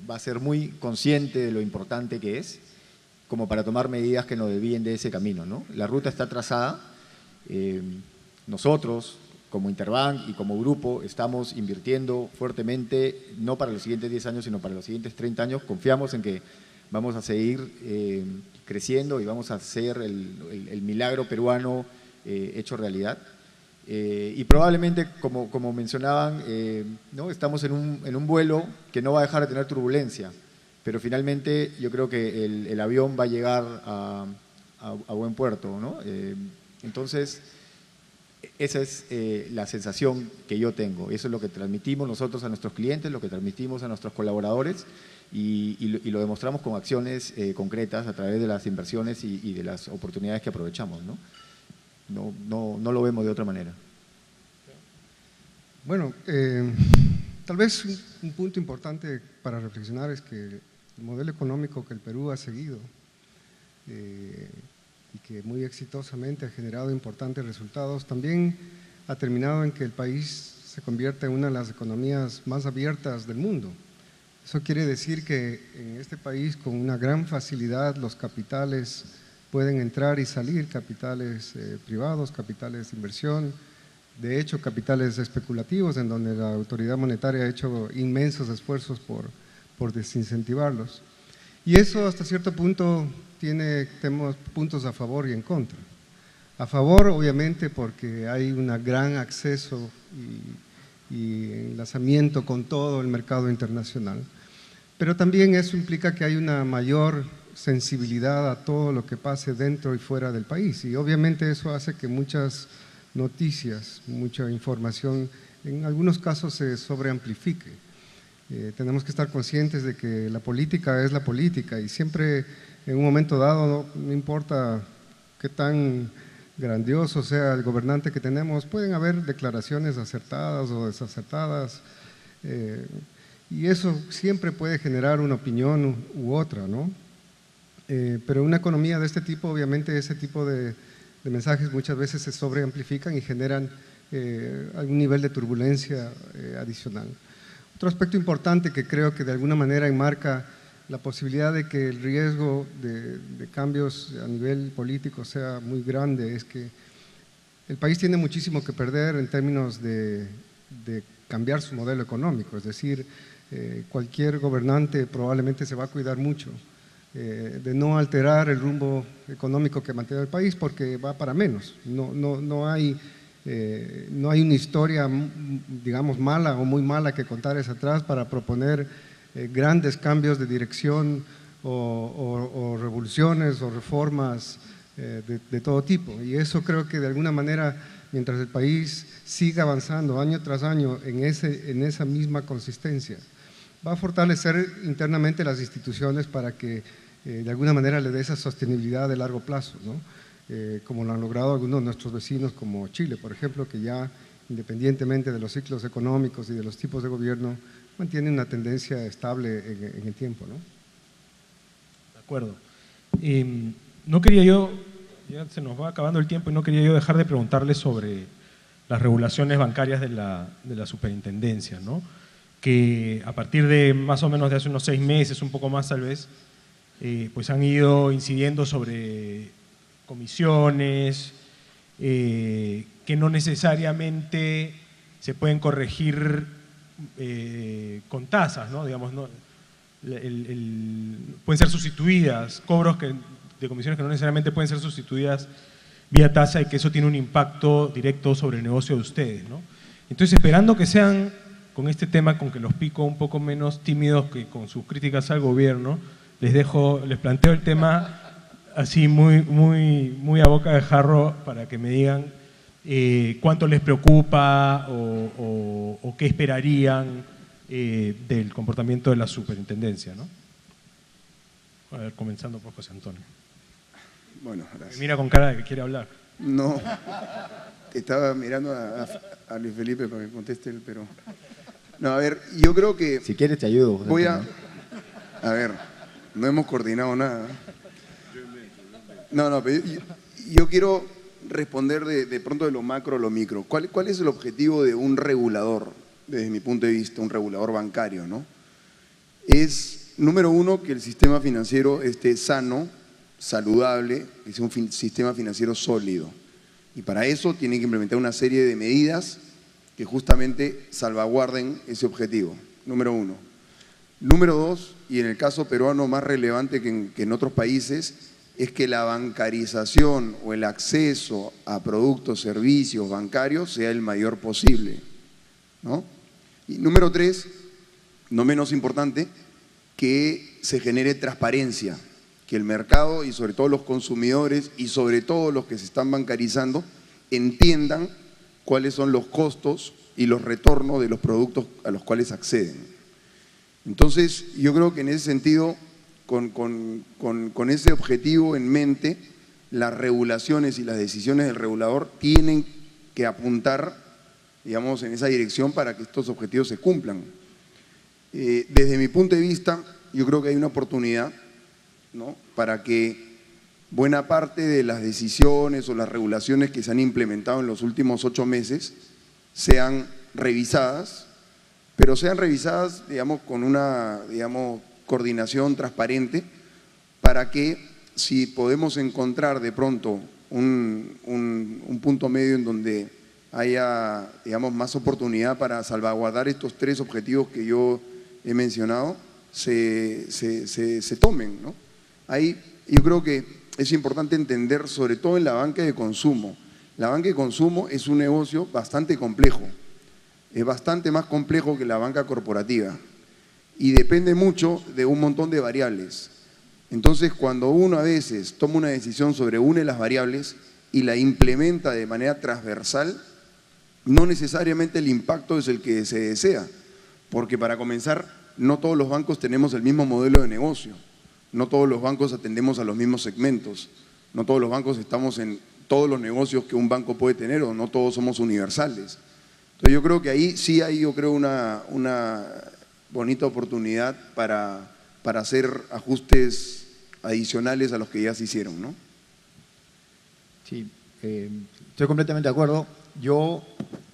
va a ser muy consciente de lo importante que es como para tomar medidas que nos desvíen de ese camino, ¿no? La ruta está trazada. Nosotros, como Interbank y como grupo, estamos invirtiendo fuertemente, no para los siguientes 10 años, sino para los siguientes 30 años. Confiamos en que vamos a seguir creciendo y vamos a hacer el milagro peruano hecho realidad. Y probablemente, como mencionaban, ¿no? Estamos en un vuelo que no va a dejar de tener turbulencia, pero finalmente yo creo que el avión va a llegar a buen puerto, ¿no? Entonces, esa es la sensación que yo tengo. Eso es lo que transmitimos nosotros a nuestros clientes, lo que transmitimos a nuestros colaboradores y lo demostramos con acciones concretas a través de las inversiones y de las oportunidades que aprovechamos, ¿no? No lo vemos de otra manera. Bueno, tal vez un punto importante para reflexionar es que el modelo económico que el Perú ha seguido y que muy exitosamente ha generado importantes resultados, también ha terminado en que el país se convierta en una de las economías más abiertas del mundo. Eso quiere decir que en este país con una gran facilidad los capitales pueden entrar y salir, capitales privados, capitales de inversión, de hecho capitales especulativos en donde la autoridad monetaria ha hecho inmensos esfuerzos por desincentivarlos. Y eso hasta cierto punto tenemos puntos a favor y en contra. A favor, obviamente, porque hay un gran acceso y enlazamiento con todo el mercado internacional, pero también eso implica que hay una mayor sensibilidad a todo lo que pase dentro y fuera del país y obviamente eso hace que muchas noticias, mucha información, en algunos casos se sobreamplifique. Tenemos que estar conscientes de que la política es la política y siempre en un momento dado, no importa qué tan grandioso sea el gobernante que tenemos, pueden haber declaraciones acertadas o desacertadas y eso siempre puede generar una opinión u otra, ¿no? Pero una economía de este tipo, obviamente ese tipo de mensajes muchas veces se sobreamplifican y generan algún nivel de turbulencia adicional. Otro aspecto importante que creo que de alguna manera enmarca la posibilidad de que el riesgo de cambios a nivel político sea muy grande es que el país tiene muchísimo que perder en términos de cambiar su modelo económico, es decir, cualquier gobernante probablemente se va a cuidar mucho de no alterar el rumbo económico que mantiene el país porque va para menos. No hay una historia, digamos, mala o muy mala que contar hacia atrás para proponer grandes cambios de dirección o revoluciones o reformas de todo tipo. Y eso creo que de alguna manera, mientras el país siga avanzando año tras año en esa misma consistencia, va a fortalecer internamente las instituciones para que de alguna manera le dé esa sostenibilidad de largo plazo, ¿no? Como lo han logrado algunos de nuestros vecinos como Chile, por ejemplo, que ya independientemente de los ciclos económicos y de los tipos de gobierno, mantiene una tendencia estable en el tiempo, ¿no? De acuerdo. No quería yo, ya se nos va acabando el tiempo, y no quería yo dejar de preguntarle sobre las regulaciones bancarias de la superintendencia, ¿no? Que a partir de más o menos de hace unos 6 meses, un poco más tal vez, pues han ido incidiendo sobre comisiones que no necesariamente se pueden corregir con tasas, ¿no? Digamos, no, pueden ser sustituidas, cobros de comisiones que no necesariamente pueden ser sustituidas vía tasa, y que eso tiene un impacto directo sobre el negocio de ustedes, ¿no? Entonces, esperando que sean, con este tema, con que los pico un poco menos tímidos que con sus críticas al gobierno, les planteo el tema así muy a boca de jarro para que me digan cuánto les preocupa o qué esperarían del comportamiento de la superintendencia, ¿no? A ver, comenzando por José Antonio. Bueno, gracias. Mira con cara de que quiere hablar. No, estaba mirando a Luis Felipe para que conteste él, pero… No, a ver, yo creo que… Si quieres te ayudo, José Voy Antonio. a ver, no hemos coordinado nada. No, pero yo quiero responder de pronto de lo macro a lo micro. ¿Cuál es el objetivo de un regulador, desde mi punto de vista, un regulador bancario, ¿no? Es, número uno, que el sistema financiero esté sano, saludable, que sea un sistema financiero sólido. Y para eso tiene que implementar una serie de medidas que justamente salvaguarden ese objetivo, número uno. Número dos, y en el caso peruano más relevante que en otros países, es que la bancarización o el acceso a productos, servicios bancarios sea el mayor posible, ¿no? Y número tres, no menos importante, que se genere transparencia, que el mercado y sobre todo los consumidores y sobre todo los que se están bancarizando entiendan cuáles son los costos y los retornos de los productos a los cuales acceden. Entonces, yo creo que en ese sentido, con ese objetivo en mente, las regulaciones y las decisiones del regulador tienen que apuntar, digamos, en esa dirección para que estos objetivos se cumplan. Desde mi punto de vista, yo creo que hay una oportunidad, ¿no?, para que buena parte de las decisiones o las regulaciones que se han implementado en los últimos 8 meses sean revisadas, pero sean revisadas, digamos, con una, digamos, coordinación transparente, para que si podemos encontrar de pronto un punto medio en donde haya, digamos, más oportunidad para salvaguardar estos 3 objetivos que yo he mencionado, se tomen, ¿no? Ahí yo creo que es importante entender, sobre todo en la banca de consumo. La banca de consumo es un negocio bastante complejo, es bastante más complejo que la banca corporativa y depende mucho de un montón de variables. Entonces, cuando uno a veces toma una decisión sobre una de las variables y la implementa de manera transversal, no necesariamente el impacto es el que se desea, porque para comenzar, no todos los bancos tenemos el mismo modelo de negocio. No todos los bancos atendemos a los mismos segmentos, no todos los bancos estamos en todos los negocios que un banco puede tener, o no todos somos universales. Entonces yo creo que ahí sí hay, yo creo, una bonita oportunidad para hacer ajustes adicionales a los que ya se hicieron, ¿no? Sí, estoy completamente de acuerdo. Yo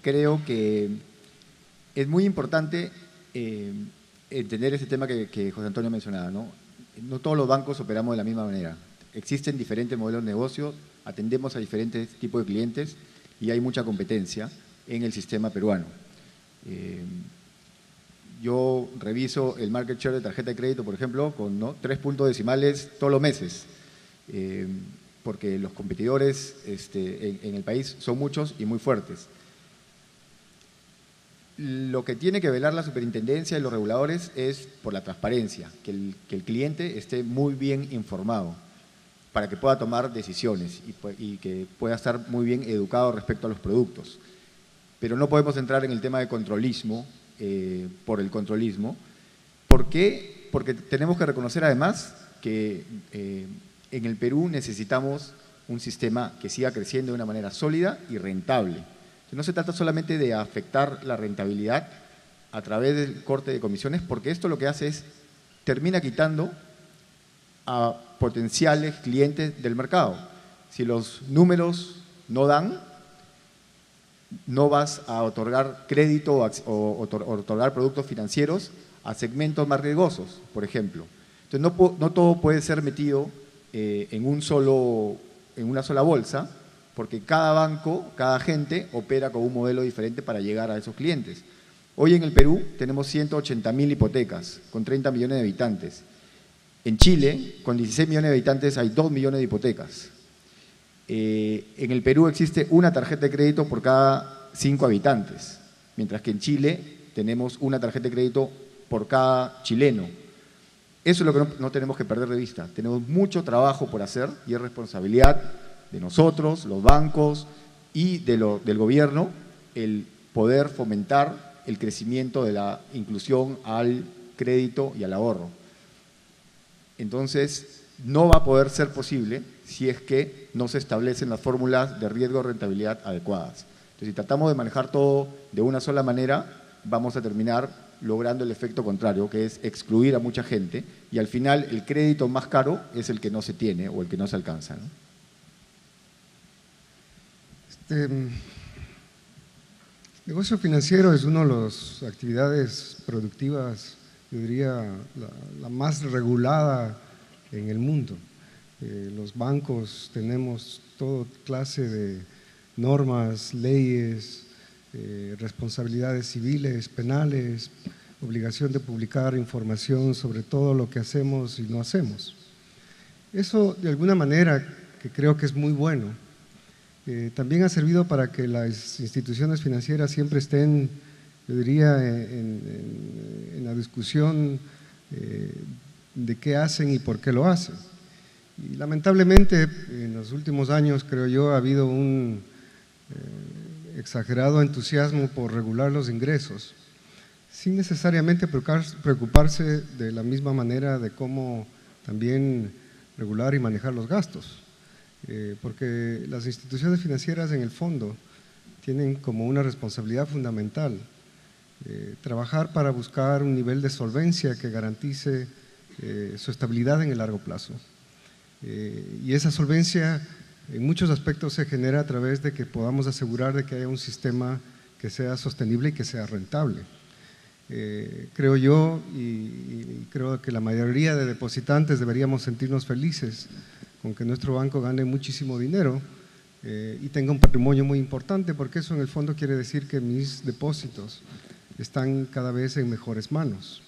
creo que es muy importante entender ese tema que José Antonio mencionaba, ¿no? No todos los bancos operamos de la misma manera. Existen diferentes modelos de negocio, atendemos a diferentes tipos de clientes y hay mucha competencia en el sistema peruano. Yo reviso el market share de tarjeta de crédito, por ejemplo, con 3 puntos decimales todos los meses, porque los competidores en el país son muchos y muy fuertes. Lo que tiene que velar la superintendencia y los reguladores es por la transparencia, que el cliente esté muy bien informado para que pueda tomar decisiones y que pueda estar muy bien educado respecto a los productos. Pero no podemos entrar en el tema de controlismo por el controlismo. ¿Por qué? Porque tenemos que reconocer además que en el Perú necesitamos un sistema que siga creciendo de una manera sólida y rentable. No se trata solamente de afectar la rentabilidad a través del corte de comisiones, porque esto lo que hace es, termina quitando a potenciales clientes del mercado. Si los números no dan, no vas a otorgar crédito o otorgar productos financieros a segmentos más riesgosos, por ejemplo. Entonces, no todo puede ser metido en una sola bolsa, porque cada banco, cada agente opera con un modelo diferente para llegar a esos clientes. Hoy en el Perú tenemos 180.000 hipotecas con 30 millones de habitantes. En Chile, con 16 millones de habitantes, hay 2 millones de hipotecas. En el Perú existe una tarjeta de crédito por cada 5 habitantes, mientras que en Chile tenemos una tarjeta de crédito por cada chileno. Eso es lo que no tenemos que perder de vista. Tenemos mucho trabajo por hacer y es responsabilidad de nosotros, los bancos y del gobierno, el poder fomentar el crecimiento de la inclusión al crédito y al ahorro. Entonces, no va a poder ser posible si es que no se establecen las fórmulas de riesgo-rentabilidad adecuadas. Entonces, si tratamos de manejar todo de una sola manera, vamos a terminar logrando el efecto contrario, que es excluir a mucha gente, y al final el crédito más caro es el que no se tiene o el que no se alcanza, ¿no? El negocio financiero es una de las actividades productivas, yo diría, la más regulada en el mundo. Los bancos tenemos toda clase de normas, leyes, responsabilidades civiles, penales, obligación de publicar información sobre todo lo que hacemos y no hacemos. Eso, de alguna manera, que creo que es muy bueno, también ha servido para que las instituciones financieras siempre estén, yo diría, en la discusión de qué hacen y por qué lo hacen. Y lamentablemente, en los últimos años, creo yo, ha habido un exagerado entusiasmo por regular los ingresos, sin necesariamente preocuparse de la misma manera de cómo también regular y manejar los gastos. Porque las instituciones financieras en el fondo tienen como una responsabilidad fundamental trabajar para buscar un nivel de solvencia que garantice su estabilidad en el largo plazo. Y esa solvencia en muchos aspectos se genera a través de que podamos asegurar de que haya un sistema que sea sostenible y que sea rentable. Creo yo y creo que la mayoría de depositantes deberíamos sentirnos felices con que nuestro banco gane muchísimo dinero y tenga un patrimonio muy importante, porque eso en el fondo quiere decir que mis depósitos están cada vez en mejores manos.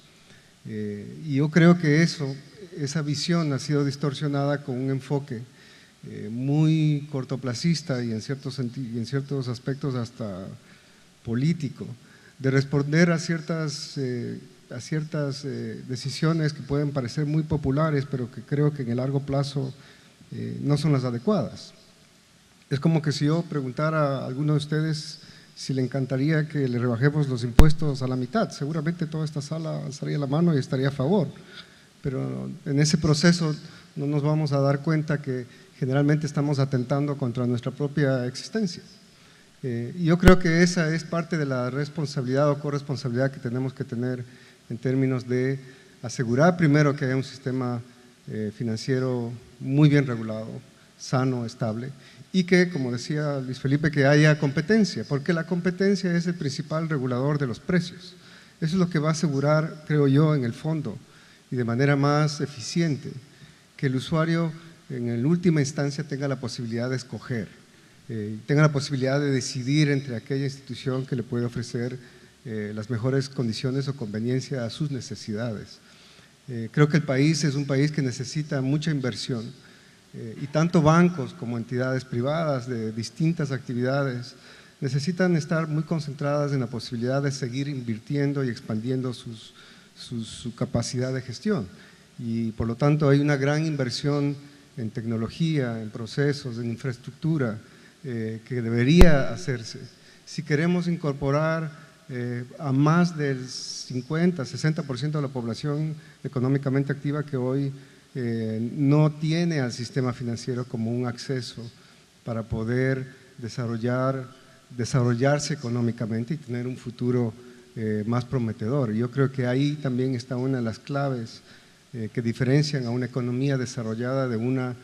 Y yo creo que esa visión ha sido distorsionada con un enfoque muy cortoplacista y en ciertos aspectos hasta político, de responder a ciertas decisiones que pueden parecer muy populares, pero que creo que en el largo plazo no son las adecuadas. Es como que si yo preguntara a alguno de ustedes si le encantaría que le rebajemos los impuestos a la mitad, seguramente toda esta sala alzaría la mano y estaría a favor, pero en ese proceso no nos vamos a dar cuenta que generalmente estamos atentando contra nuestra propia existencia. Y yo creo que esa es parte de la responsabilidad o corresponsabilidad que tenemos que tener en términos de asegurar primero que haya un sistema financiero muy bien regulado, sano, estable, y que, como decía Luis Felipe, que haya competencia, porque la competencia es el principal regulador de los precios. Eso es lo que va a asegurar, creo yo, en el fondo, y de manera más eficiente, que el usuario en última instancia tenga la posibilidad de escoger, tenga la posibilidad de decidir entre aquella institución que le puede ofrecer las mejores condiciones o conveniencia a sus necesidades. Creo que el país es un país que necesita mucha inversión y tanto bancos como entidades privadas de distintas actividades necesitan estar muy concentradas en la posibilidad de seguir invirtiendo y expandiendo su capacidad de gestión. Y por lo tanto hay una gran inversión en tecnología, en procesos, en infraestructura que debería hacerse. Si queremos incorporar a más del 50-60% de la población económicamente activa que hoy no tiene al sistema financiero como un acceso para poder desarrollarse económicamente y tener un futuro más prometedor. Yo creo que ahí también está una de las claves que diferencian a una economía desarrollada de una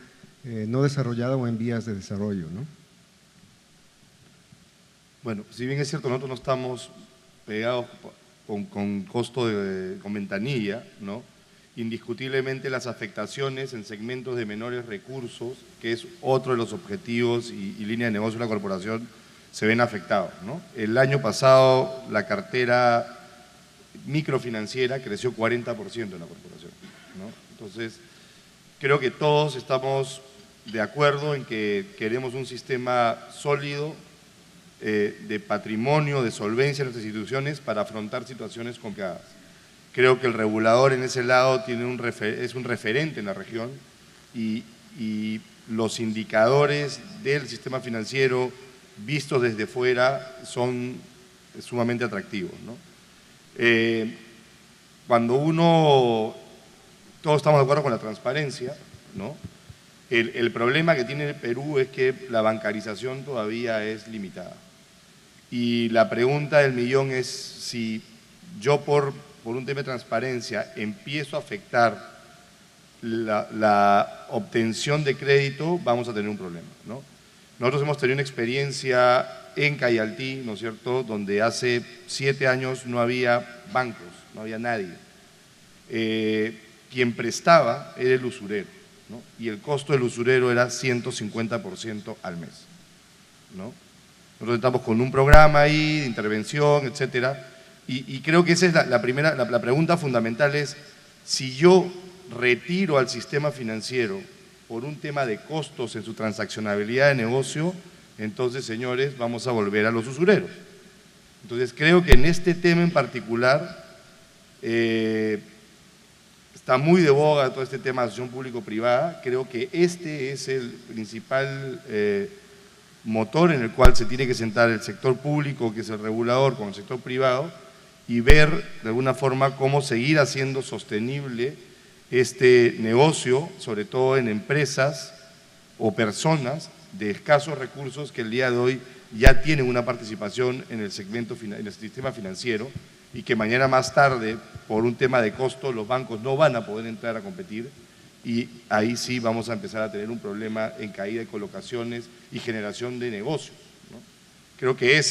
no desarrollada o en vías de desarrollo, ¿no? Bueno, si bien es cierto, nosotros no estamos pegados con costo con ventanilla, ¿no? Indiscutiblemente las afectaciones en segmentos de menores recursos, que es otro de los objetivos y línea de negocio de la corporación, se ven afectados, ¿no? El año pasado la cartera microfinanciera creció 40% en la corporación, ¿no? Entonces, creo que todos estamos de acuerdo en que queremos un sistema sólido de patrimonio, de solvencia de nuestras instituciones para afrontar situaciones complicadas. Creo que el regulador en ese lado es un referente en la región y los indicadores del sistema financiero vistos desde fuera son sumamente atractivos, ¿no? Todos estamos de acuerdo con la transparencia, ¿no? El problema que tiene el Perú es que la bancarización todavía es limitada. Y la pregunta del millón es si yo por un tema de transparencia empiezo a afectar la obtención de crédito, vamos a tener un problema, ¿no? Nosotros hemos tenido una experiencia en Cayaltí, ¿no es cierto?, donde hace 7 años no había bancos, no había nadie. Quien prestaba era el usurero, ¿no? Y el costo del usurero era 150% al mes, ¿no? Nosotros estamos con un programa ahí de intervención, etcétera, y creo que esa es la pregunta fundamental es, si yo retiro al sistema financiero por un tema de costos en su transaccionabilidad de negocio, entonces, señores, vamos a volver a los usureros. Entonces, creo que en este tema en particular está muy de boga todo este tema de asociación público-privada. Creo que este es el principal motor en el cual se tiene que sentar el sector público, que es el regulador, con el sector privado, y ver de alguna forma cómo seguir haciendo sostenible este negocio, sobre todo en empresas o personas de escasos recursos que el día de hoy ya tienen una participación en el sistema financiero y que mañana más tarde, por un tema de costo, los bancos no van a poder entrar a competir y ahí sí vamos a empezar a tener un problema en caída de colocaciones y generación de negocios, ¿no? Creo que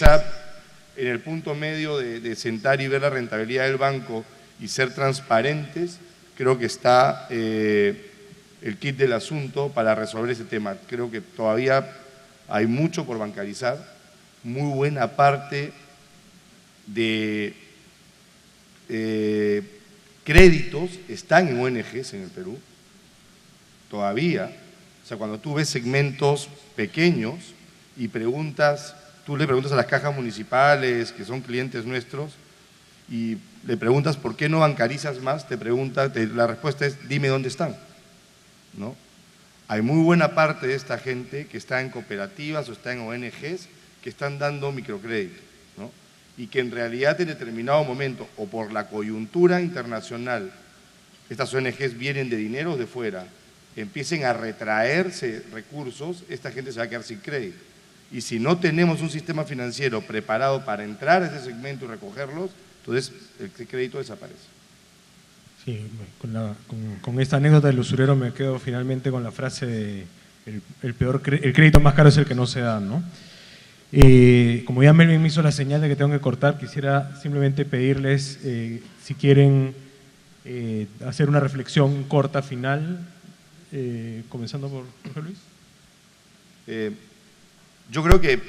en el punto medio de sentar y ver la rentabilidad del banco y ser transparentes, creo que está el kit del asunto para resolver ese tema. Creo que todavía hay mucho por bancarizar, muy buena parte de créditos están en ONGs en el Perú, todavía. O sea, cuando tú ves segmentos pequeños y tú le preguntas a las cajas municipales, que son clientes nuestros, y le preguntas ¿por qué no bancarizas más? La respuesta es dime dónde están, ¿no? Hay muy buena parte de esta gente que está en cooperativas o está en ONGs que están dando microcrédito, ¿no? Y que en realidad en determinado momento o por la coyuntura internacional, estas ONGs vienen de dinero de fuera, empiecen a retraerse recursos, esta gente se va a quedar sin crédito. Y si no tenemos un sistema financiero preparado para entrar a ese segmento y recogerlos, entonces el crédito desaparece. Sí, con esta anécdota del usurero me quedo finalmente con la frase de el crédito más caro es el que no se da, ¿no? Como ya Melvin me hizo la señal de que tengo que cortar, quisiera simplemente pedirles si quieren hacer una reflexión corta final, comenzando por Jorge Luis. Yo creo que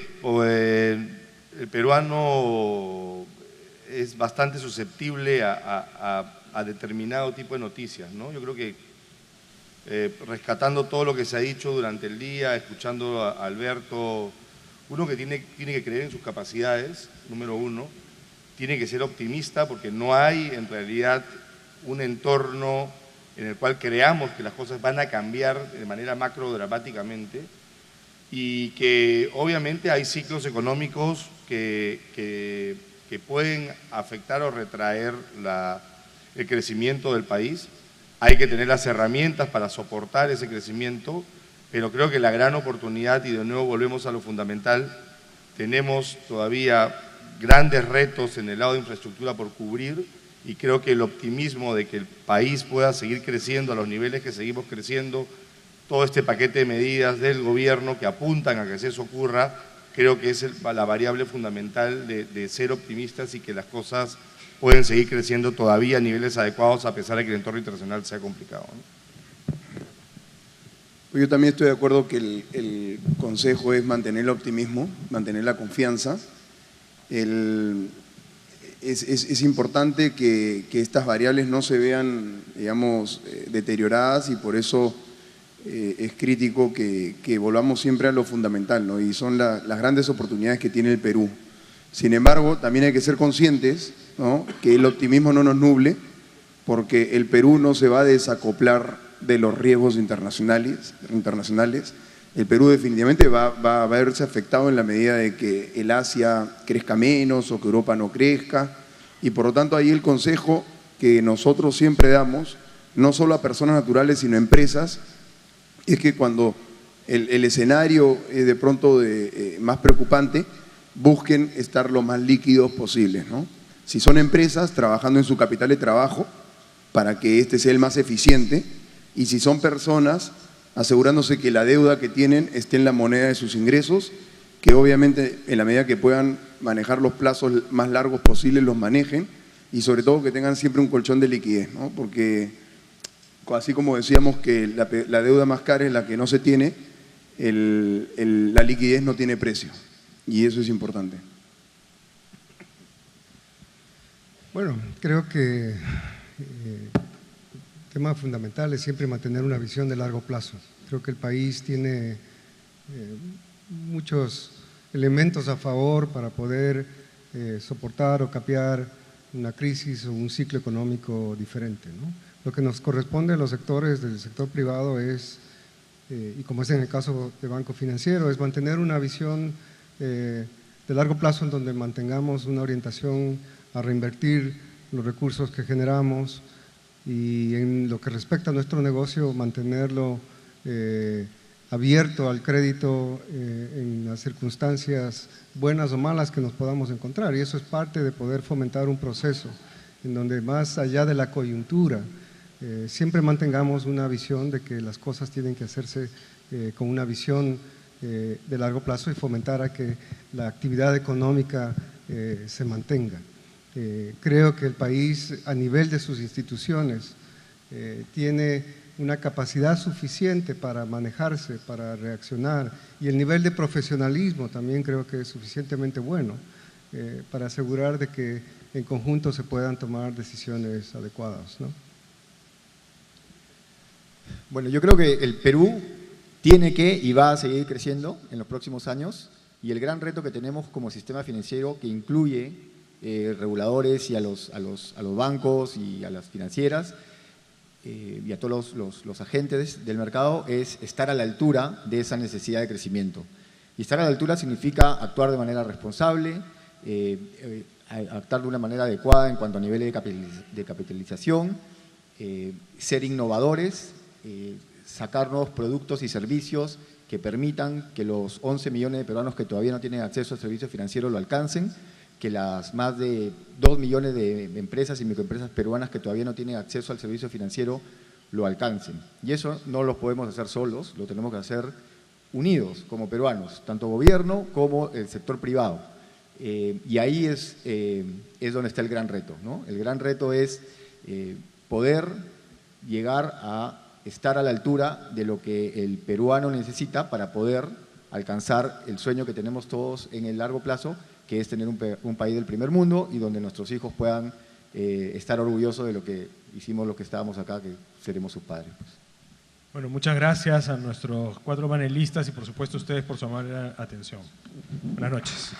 el peruano es bastante susceptible a determinado tipo de noticias, ¿no? Yo creo que rescatando todo lo que se ha dicho durante el día, escuchando a Alberto Uno que tiene que creer en sus capacidades, número uno, tiene que ser optimista porque no hay en realidad un entorno en el cual creamos que las cosas van a cambiar de manera macro dramáticamente y que obviamente hay ciclos económicos que pueden afectar o retraer el crecimiento del país. Hay que tener las herramientas para soportar ese crecimiento, pero creo que la gran oportunidad, y de nuevo volvemos a lo fundamental, tenemos todavía grandes retos en el lado de infraestructura por cubrir y creo que el optimismo de que el país pueda seguir creciendo a los niveles que seguimos creciendo, todo este paquete de medidas del gobierno que apuntan a que eso ocurra, creo que es la variable fundamental de ser optimistas y que las cosas pueden seguir creciendo todavía a niveles adecuados a pesar de que el entorno internacional sea complicado, ¿no? Yo también estoy de acuerdo que el consejo es mantener el optimismo, mantener la confianza. Es importante que estas variables no se vean, digamos, deterioradas y por eso es crítico que volvamos siempre a lo fundamental, ¿no? Y son las grandes oportunidades que tiene el Perú. Sin embargo, también hay que ser conscientes, ¿no?, que el optimismo no nos nuble, porque el Perú no se va a desacoplar de los riesgos internacionales. El Perú definitivamente va a verse afectado en la medida de que el Asia crezca menos o que Europa no crezca, y por lo tanto ahí el consejo que nosotros siempre damos, no solo a personas naturales sino a empresas, es que cuando el escenario es de pronto más preocupante, busquen estar lo más líquidos posibles, ¿no? Si son empresas, trabajando en su capital de trabajo para que este sea el más eficiente, y si son personas, asegurándose que la deuda que tienen esté en la moneda de sus ingresos, que obviamente en la medida que puedan manejar los plazos más largos posibles los manejen, y sobre todo que tengan siempre un colchón de liquidez, ¿no? Porque así como decíamos que la deuda más cara es la que no se tiene, la liquidez no tiene precio, y eso es importante. Bueno, creo que el tema fundamental es siempre mantener una visión de largo plazo. Creo que el país tiene muchos elementos a favor para poder soportar o capear una crisis o un ciclo económico diferente, ¿no? Lo que nos corresponde a los sectores del sector privado es, y como es en el caso de Banco Financiero, es mantener una visión de largo plazo en donde mantengamos una orientación a reinvertir los recursos que generamos, y en lo que respecta a nuestro negocio, mantenerlo abierto al crédito en las circunstancias buenas o malas que nos podamos encontrar, y eso es parte de poder fomentar un proceso en donde más allá de la coyuntura siempre mantengamos una visión de que las cosas tienen que hacerse con una visión de largo plazo y fomentar a que la actividad económica se mantenga. Creo que el país, a nivel de sus instituciones, tiene una capacidad suficiente para manejarse, para reaccionar, y el nivel de profesionalismo también creo que es suficientemente bueno para asegurar de que en conjunto se puedan tomar decisiones adecuadas, ¿no? Bueno, yo creo que el Perú tiene que y va a seguir creciendo en los próximos años, y el gran reto que tenemos como sistema financiero, que incluye reguladores y a los bancos y a las financieras y a todos los agentes del mercado, es estar a la altura de esa necesidad de crecimiento. Y estar a la altura significa actuar de manera responsable, actuar de una manera adecuada en cuanto a niveles de capitalización, ser innovadores, sacar nuevos productos y servicios que permitan que los 11 millones de peruanos que todavía no tienen acceso al servicio financiero lo alcancen, que las más de 2 millones de empresas y microempresas peruanas que todavía no tienen acceso al servicio financiero lo alcancen. Y eso no lo podemos hacer solos, lo tenemos que hacer unidos como peruanos, tanto gobierno como el sector privado. Y ahí es donde está el gran reto, ¿no? El gran reto es poder llegar a estar a la altura de lo que el peruano necesita para poder alcanzar el sueño que tenemos todos en el largo plazo, que es tener un país del primer mundo y donde nuestros hijos puedan estar orgullosos de lo que hicimos, los que estábamos acá, que seremos sus padres, pues. Bueno, muchas gracias a nuestros 4 panelistas y por supuesto a ustedes por su amable atención. Buenas noches.